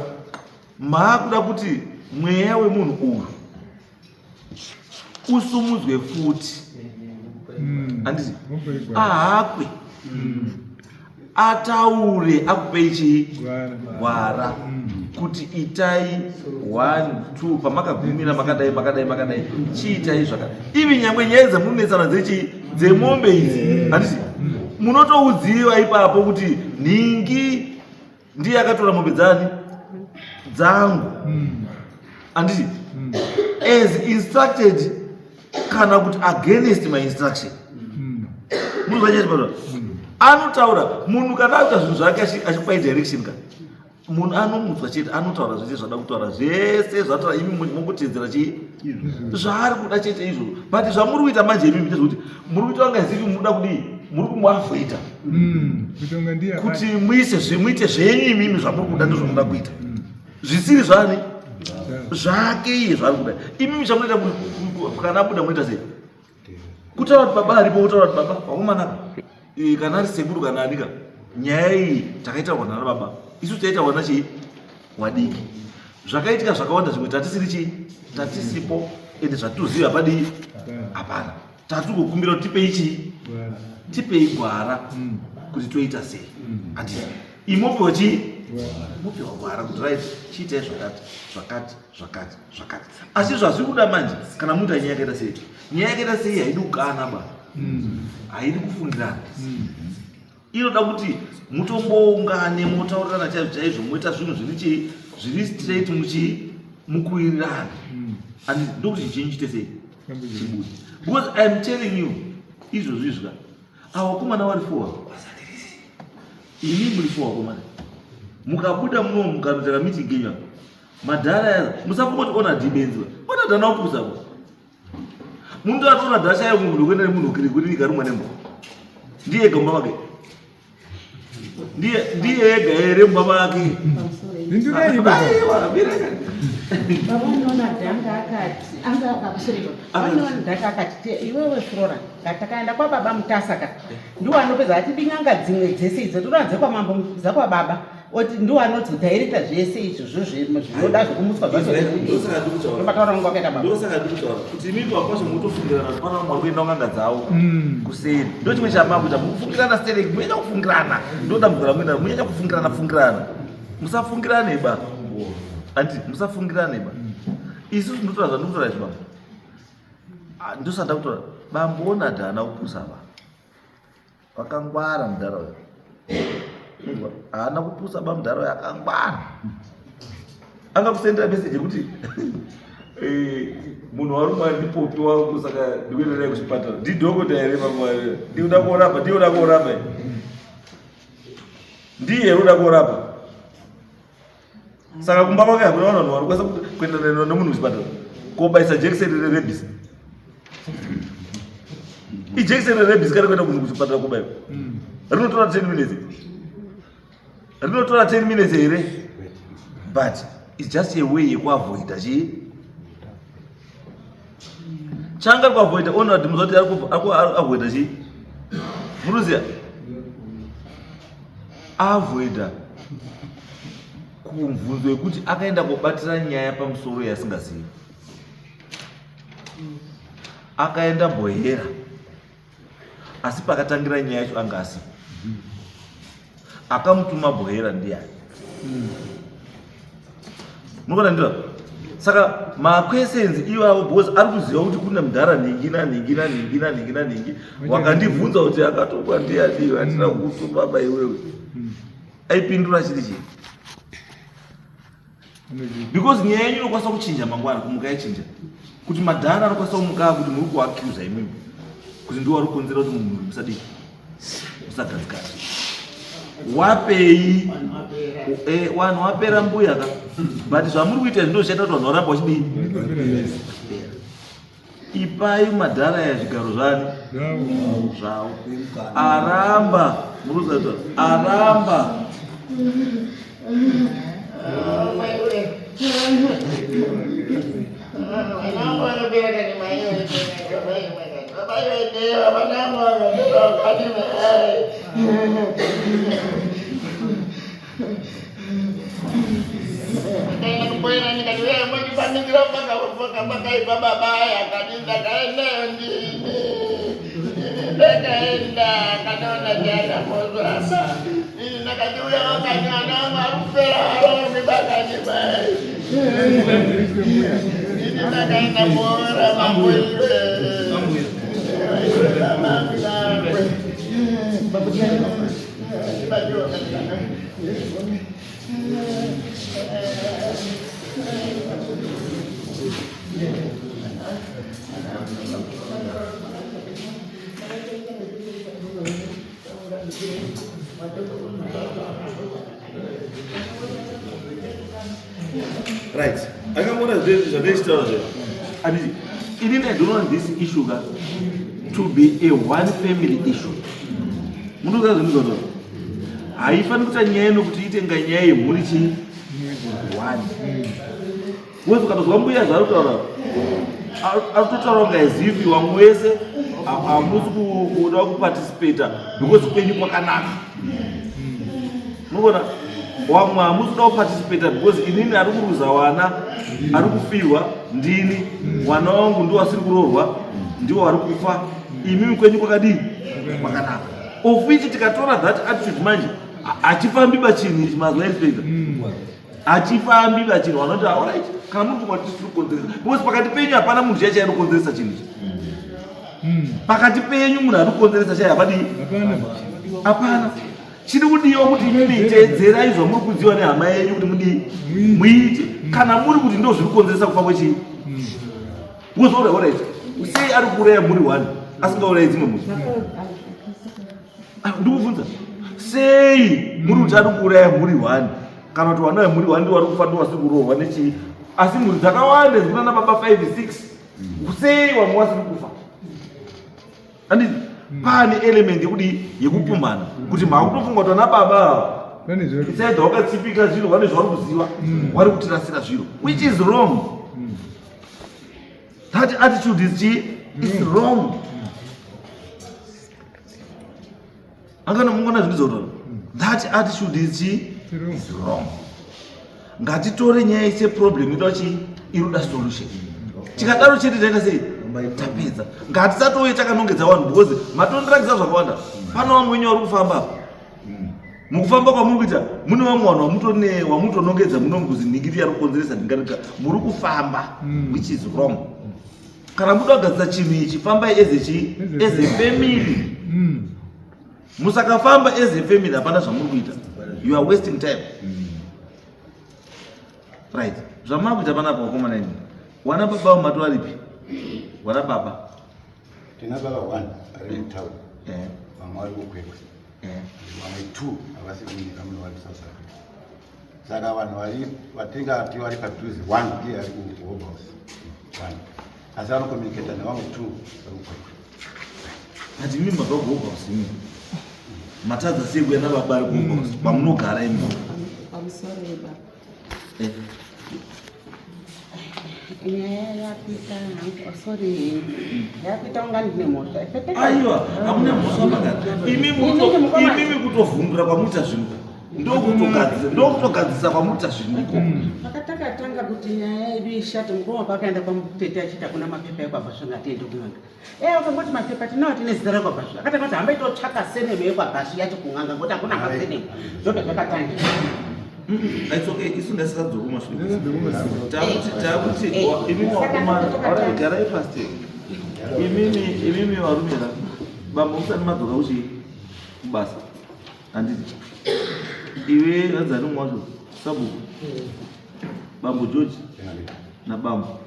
kuti mweya wemunhu uyu usumudzwe futi handiti ahakwe ataure akupei chihwara kuti itai 1 2 pamakagumira makadai chiitai zvakadai ivi nyangwe nyaya dzemunonetsana dzemombe idzi handiti munotoudziva ipapo kuti nhingi ndiye akatora mombe dzangu handiti as instructed kana kuti against my instruction munozvanyachipaaa anotaura munhu kana aita zvinhu zvake achipai direction ka munhu anomutswa chete anotaura zvese zvada kutaura zvese zvataura imi mungotedzera zvaari kuda chete izvo but zvamuri kuita manje imimi ndezvekuti muri kuita wangazivi muda kudii muri kumuavhoita kuti muite zvenyu imimi zvamuri kuda ndozvomuda kuita zvisiri zvani zvake iye zvaari kuda imimi chamunoita kana abuda munoita sei kutaura kuti baba aripo kutaura kuti baba wakomanaka kana ari sekuru kana anika nyaya iyi takaitaurwa nana baba isu taitaurwa nachii wadiki zvakaitika zvakawanda zvimwe tatisipo ende zvatiziva padii hapana tatikukumbira kuti tipei chii, tipei gwara kuti toita sei. Ati imopiwa chii, mopiwa gwara kuti right chiite zvakati. Asi zvazviri kuda manje kana muntu anyaya yakaita sei, nyaya yakaita sei haidi kukana ba, haidi kufungirana. Inoda kuti mutomboungane motaurirana chaizvo moita zvinhu zviri straight mukuwirirana. And ndokuti chinji chite sei chibude. Because I am telling you izvozvizvi avakomana vari 4 ini muri 4 vakomana mukabuda muno mukanotaka meeting yenyu madhara aya musafungoti ona dibenziwa ona dhana upusa ko muntu atona dhasha yayo munhu kwenda nemunhu kuri karumwa nemba ndiye gamba wake ndiye ega ere mbaba yake ndinei baba Vanoona dhanga akati anga akakusirika. Vanoona dhanga akati iwewe Flora ngatakaenda kwa baba Mutasaka. Ndiwo anopedza ati dinganga dzimwe dzese idzo toranze kwa mambo zakwa baba. Oti ndiwo anoti director zvese izvo zvinoda zvokumutswa zvacho. Ndosaka ndikutaura. Bataura ngo kaita baba. Ndosaka ndikutaura kuti mimi wakwasho mutofungirana pana mwari kuenda nganga dzawo. Kuseri. Ndo chimwe chamambo kuti mufungirana stere muenda kufungirana. Ndoda mugara muenda kufungirana. Musafungirane ba. Anti musafungirane ba. Isu ndotora zvaba. Ndosanda kutora bambona dhana upusa ba. Wakangwara mudharayo. Haana kupusa ba mudharayo yakangwara. Angakusendera message kuti munhu warumwa ndipopi wangu saka ndikuenderai kuchipatara. Ndidhokota ere mamwari. Ndinoda kurapa. Ndiye unoda kurapa. Saka kumba kwake hakuna vanhu vari kwasa kuenda nemunhu kuchipatara kobaisa jekiseni rerebhisi. Ijekiseni rerebhisi kari kuenda munhu kuchipatara kobayiwa rinotora 10 minutes. Rinotora 10 minutes here, but it's just a way yekuavoida chii changa kuavoida. Ona kuti muzoti akuavoida chii munoziya avoida kumvunzo yekuti akaenda kubatira nyaya pamusoro yasingazivi. Akaenda Bhohera asi pakatangira nyaya yacho angasi. Akamutuma Bhohera ndiani? Munokona ndira. Saka makwesenzi iwawo because ari kuziva kuti kuna mudhara ningi wakandibvunza kuti akatokwa ndiani atina kutu baba iwewe. Aipindura chiri chii? Because nyaya yenyu inokwanisa kuchinja mangwana kumuka yachinja. Kuti madhara anokwanisa kumuka kuti muri kuaccuse imimi. Kuti ndiwo ari kukonzera kuti munhu musadii musagadzikana. Wapei wanhu wapera mbuya ka but zvamuri kuita ndizvo zvichaita kuti vanhu varamba vachidii. Ipai madhara ya zvigaro zvavo aramba muruzato aramba right. I can want the next story. And I don't want this issue to be a one family issue. Munduka zvinhu haifani kuti nyaya inokuti ite nga nyaya yemhuri chii one. Wewe ukatozwa mbuya zvarutaura arikutotaura kunga zivi wamwe wese hamusi kuda kuparticipata because kwenyu kwakanaka. Munogona wamwe hamusi kuda kuparticipata because inini ari kuruza wana ari kufirwa ndini wana wangu ndiwo asiri kuroorwa ndiwo ari kufa imimi kwenyu kwakadini kwakanaka, of which tikatora that attitude manje achifambi bachini mazuva inspector achifambi bachini vanoti alright kana muntu kwati tiri kukonzeresa because pakati penyu hapana muntu chacho ari kukonzeresa chinhu ichi pakati penyu munhu ari kukonzeresa chai hapadii hapana chiri kudiwa kuti imimi teedzerai zvamuri kudziwa nehama yenyu kuti mudii muite kana muri kuti ndo zviri kukonzeresa kufa kwechii because alright sei ari kuuraya muri one asingaurayi dzimwe munhu ndikubvunza sei muri kuti ari kuuraya muri one kana kuti vanouya muri one ndiwari kufa ndiwasi kurohwa nechii asi mhuri dzakawanda dzikuna nababa 5 6 sei vamwe wasiri kufa anditi pane element yekudi yekupumhana kuti makutofunga kuti vana baba isaidha wakatsipika zviro vane zvavari kuziva vari kutirasira zviro which is wrong. That attitude is wrong. Angana mungona zvizotaura that attitude is wrong. Ngatitore nyaya ise problem inoda chi iruda solution. Tikadaro chete taita sei tapedza. Ngatisatouye takanongedza vanhu because matondirakisa zvakawanda. Pana vamwe wenyu vari kufamba mukufamba kwamuri kuita mune vamwe vanhu wamutonongedza munongozi ningiri yari kukonzeresa ndingatika muri kufamba which is wrong. Kana muda kugadzira chinhu ichi fambai as a family. Musakafamba as a family hapana zvamuri kuita. You are wasting time. Right. Zvamuri kuita panapa wakomana ini. Wana baba wamatu waripi? Wana baba? Tina baba 1 ari mutauri. Vamwe vari kukwekwe. Vamwe 2 havasi kunyika muno vari South Africa. Saka vanhu vatingati vari padhuze 1 ndiye ari kuHome House 1. Asi vanokomuniketa nevamwe 2 vari kukwekwe. Ati mimi mabva kuHome House ini matadza sei kuenda baba ari kuHome House pamunogara imi. Sorry, baba. Yapita ungani ndine mota. Aiwa, hamuna mhosva makati. Imimi kutovhundura kwamuita zvinhu. Ndokutogadzisa kwamuita zvinhu. Pakatakatanga kuti nyaya yedu ishate mukoma pakaenda kwamutete achita kuna mapepa ekwabhasvi ngatiende kun'anga. Ukangoti mapepa tinawo tine zita rekwabhasvi. Akatanga kuti hamba itotsvaka seneme yekwabhasvi yacho kun'anga ngoti hakuna maseneme. Zvobe zvakatanga. It's okay. Isu ndasikadzokuma shure. Takuti imimi wakomana garai pasi. Imimi varumira. Baba usati madzoka uchi kubasa. Handiti. Iwe wadzani mwacho sabuku. Bambo George na bambo.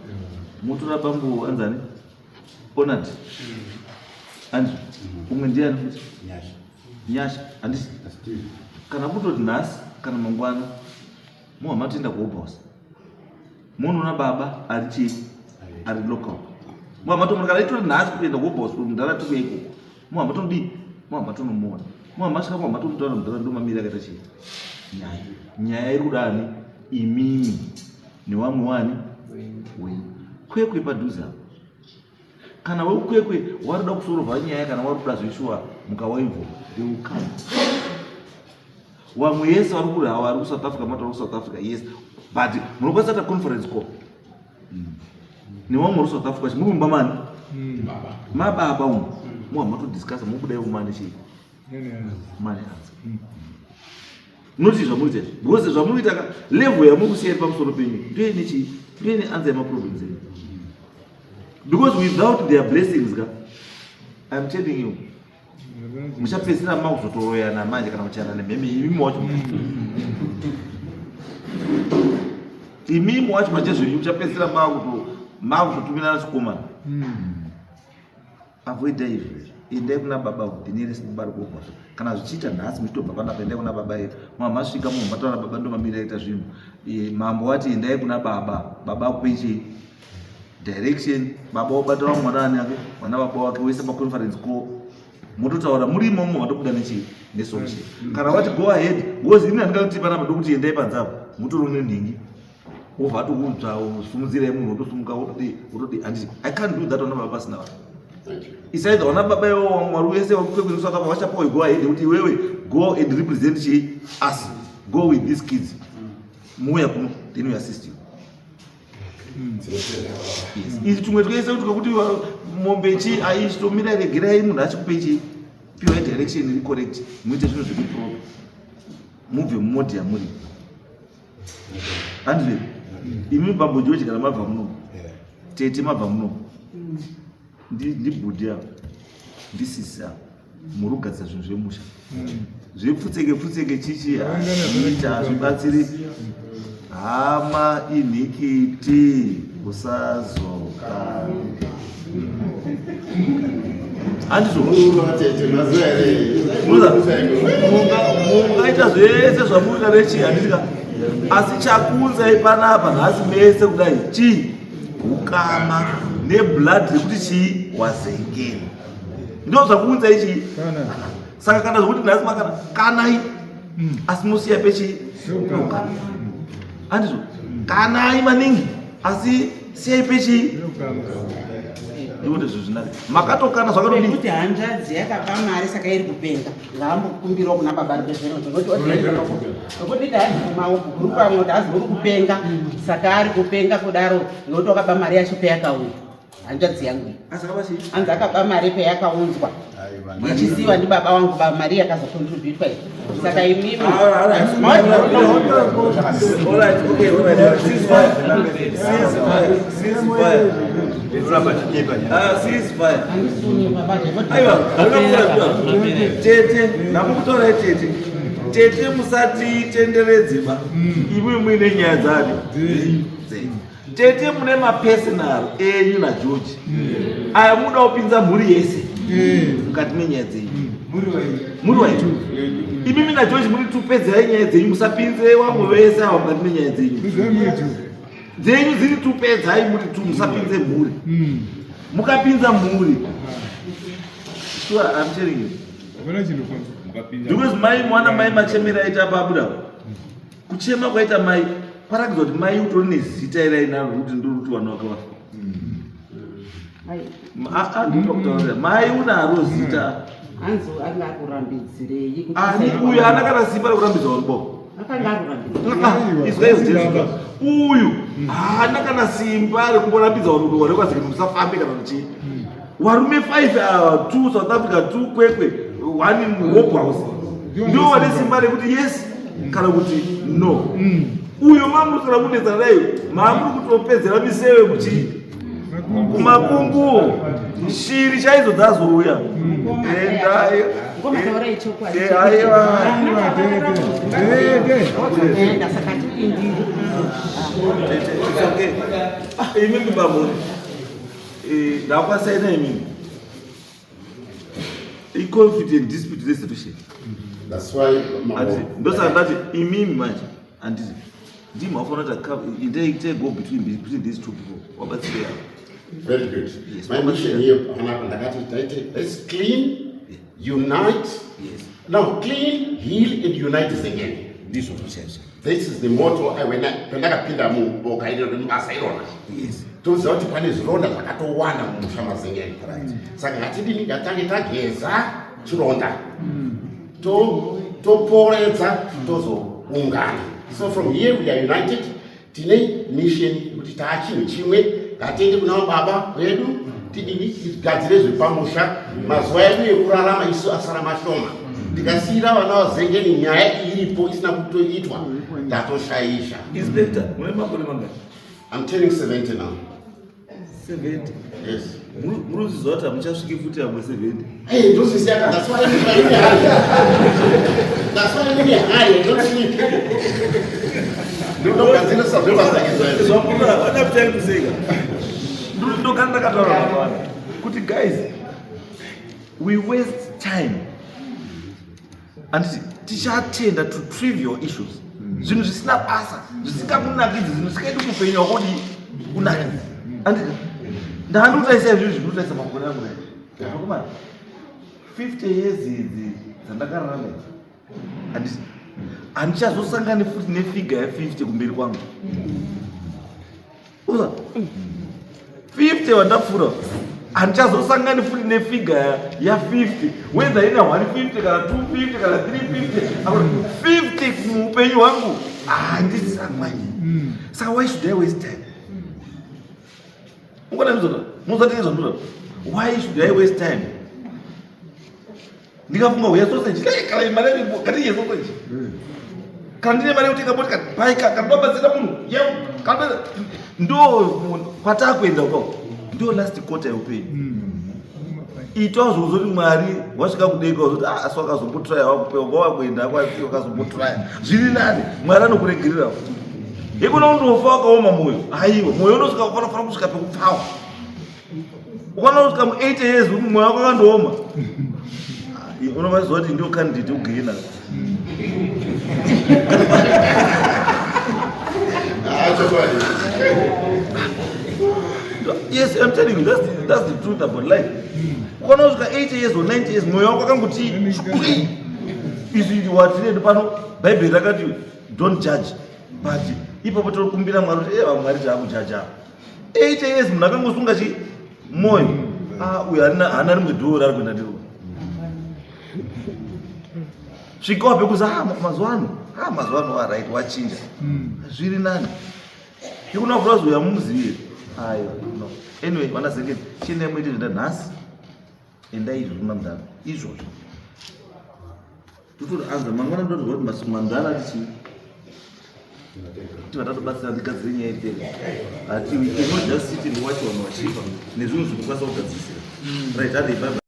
Mutora bambo anzani? Onati. Anzi. Umwe ndiani futi? Nyasha. Handiti. Kana mutoti nhasi kana mangwana muhama toenda kuHome House munhu nababa ari chii ari local muhama tomuri kana itori nhasi kuenda kuHome House mundara tikuya ikoko muhama tonodii muhama tonomuona muhama asvika muhama tonotaura mundara ndomamiri akaita chii nyaya iri kudani imimi nevamwe wani wenyu kwekwe padhuze apo kana wekwekwe warida kusorovha nyaya kana wari kuda zveshuwa mukawaivho reukama wamwe yese vari kuri hawa ari kuSouth Africa mataura kuSouth Africa yes but munokwanisa ta conference call nevamwe vari South Africa muri kumba mani mababa umwe muhama todiscussa mukudai umane chii mane hanza noti zvamuita izvi because zvamunoita level yamuri kusiyai pamusoro penyu ndoine chii ndoine anza yemaproblems enyu because without their blessings ka I'm telling you muchapedzisira makuzotoroyana manje kana kuchana nemheme imimi wacho imimi wacho machezvenyu muchapedzisira makuzotumirana chikomana avoidai izvozvo endai kuna baba kudhinire simubari kuhomasa kana zvichiita nhasi muchitobva panapa endai kuna baba yedu mamasvika mumataura baba ndomamiri aita zvinhu mambo wati endai kuna baba akupechi direction baba wobata vamwe mwana ani ake mwana baba wake wese maconference call mutotaura muri imomo matobuda nechii nesolution kana wati go ahead wozi ini handingati panapa ndokuti endai panzapa mutori nenhingi wobva atokudzva usumudzirai munhu wotosumuka wototi handiti I can't do that wana baba pasina vanhu isaidha wana baba iwo mwari wese wakukwekweniswa vachapawe go ahead kuti iwewe go and represent chii us go with these kids muuya kuno then we assist you Izvi tumwe twese kuti mombe chi aichitomira regerai munhu achikupe chi piwa direction iri correct muite zvinhu zviri proper mubve mumoti yamuri handire imi bambo George kana mabva muno tete mabva muno ndibhudhi yavo ndisisi avo muri kugadzira zvinhu zvemusha zvepfutseke chichi ita hazvibatsiri hama inhikiti usazoka mungaita zvese zvamuita nechi handisika asi chakunzai panapa nhasi mese kudai chi ukama neblood rekuti chii wazengeni ndo zvakuunzai chii saka kana zvokuti nhasi makana kanai asi musiya pechi ukama handizvo kanai maningi asi siyai pechi ndikuti izvo zvinake makatokana zvakadii kuti hanzvadzi yakapa mari saka iri kupenga ngaambokumbirawo kuna baba ripezverozo nokuti daazimauku kuri pamwe kuti azivori kupenga saka ari kupenga kudaro nokuti wakapa mari yacho peyakauya hanzvadzi yangu hanzi akapa mari peyakaunzwa ichisiwa ndi baba wangu mari yakazokontributwa iyi saka imimi tete namukutorai tete musati tenderedzeba imwe muine nyaya dzani tete mune mapersonal enyu naGeorge aya muda kupinza mhuri yese mukati menyaya dzenyu muri waitu imimi naGeorge muri tupedzerai nyaya dzenyu musapinze vamwe vese ava mukati menyaya dzenyu dziri tupedzai muri musapinze mhuri mukapinza mhuri sure I'm telling you because mai mwana mai machemera aita pabuda kuchema kwaita mai parakidza kuti mai utori nezita ira inaro kuti ndoruti vanhu vakavafa mai unaro zita hanzi anga akurambidzirei uyu ana kana simba rekurambidza varubo uyu haana kana simba rekumborambidza varubo varekwazika musafambe kana kuti varume 5 ava 2 South Africa 2 kwekwe 1 Hope House ndio vane simba rekuti yes kana kuti no uyo mamusara kunetsana nayo maamuri kutopedzera miseve kuchi kumakungu shiri chaidzo dzazouya imimi bamuri ndakwasaina imimi i-confident dispute resolution ndosaka ndati imimi manje handiti ndimi wafanira kuti indeite go between these two people wabatsire yavo. Very good. Yes, my mission here, let's clean, unite. Yes. Now, clean, heal, and unite is again. This is This is the motto when I pinda mu okaidero mbasaiona. Yes. Tuzi kuti pane zvironda zvakatowanda mumusha zengeni. Saka ngatidini ngatange tageza chironda. Toporedza tozoungana. So from here we are united. Tine mission kuti taachinhu chimwe ngatiende kuna baba wedu tidini tigadzire zvepamusha mazuva edu ekurarama isu asara mashoma tikasiyira vana vazengeni nyaya iripo isina kutoitwa tatoshaisha. Inspector, mune makore mangani? I'm turning 70 now. 70? Yes. Munoziziva kuti hamuchasviki futi hamwe 70? Hey, ndozvisiyaka, that's why I'm in the hurry. That's why I'm in the hurry, I don't sleep. Ndogadzirisa zvevazangizvaizvo. Zvakura, vana kutai kuseka. Ndogara ndakataura navanhu kuti guys, we waste time. And tichatenda to trivial issues. Zvinhu zvisina basa, zvisingamunakidzi, zvinhu zvisingaiti kupenya wakodi kunakidzi. And ndahandutaisa izvozvo zvinutaisa makore angu nayo. 50 years idzi dzandakararama idzi. Handichazosangani futi nefiga ya50 kumberi kwangu. Uza 50 wandapfuura. Handichazosangani futi nefiga ya50 whether ina 150 kana 250 kana 350 50 muupenyu hwangu handisamwanyi. Saka why should I waste time? Ungana muzota. Muzoti izondura. Why should I waste time? Ndikafunga uya sausage. Kala imare kati yeso sausage. Kandine mare utika boti baika kababa zina munhu. Yeu kababa ndo kwata kuenda uko. Ndo last quarter you'll itozo uzoti Mwari wasvika kudeka uzoti aswaka zombotraya wakupewa kuenda kwasiyo kazombotraya zviri nani Mwari anokuregerera ikuna undofa wakaoma moyo haiwa moyo unosvika ufanira kusvika pekupfawa ufanira kusvika mu8 years kuti moyo wako akandooma unovaziva kuti ndio candidate ugena. Yes, I'm telling you, that's the truth about life. When I was 80 years or 90 years, moyo wako akanguti izvi watiredi pano Bible rakati don't judge, but ipo patori kumbira Mwari kuti Mwari taakujaja 80 years munhu akangosunga chi moyo uyu hana rimwe dhoo ari kuenda ndiro svikawo pekuzi mazuva ano aright wachinja zviri nani ikuna kurazi uya mumuzivi ayo no. Anyway, vanazenge chiendai muite zvida nhasi endai izvo kunamudhana izvozvo tototi anza mangwana ndotoziva kuti masiku mandana tichii vatatobatsira ndigadzire nyaya itega ati we cannot just sit and watch vanhu vachipa nezvinhu zvinokwanisa kugadzisira right.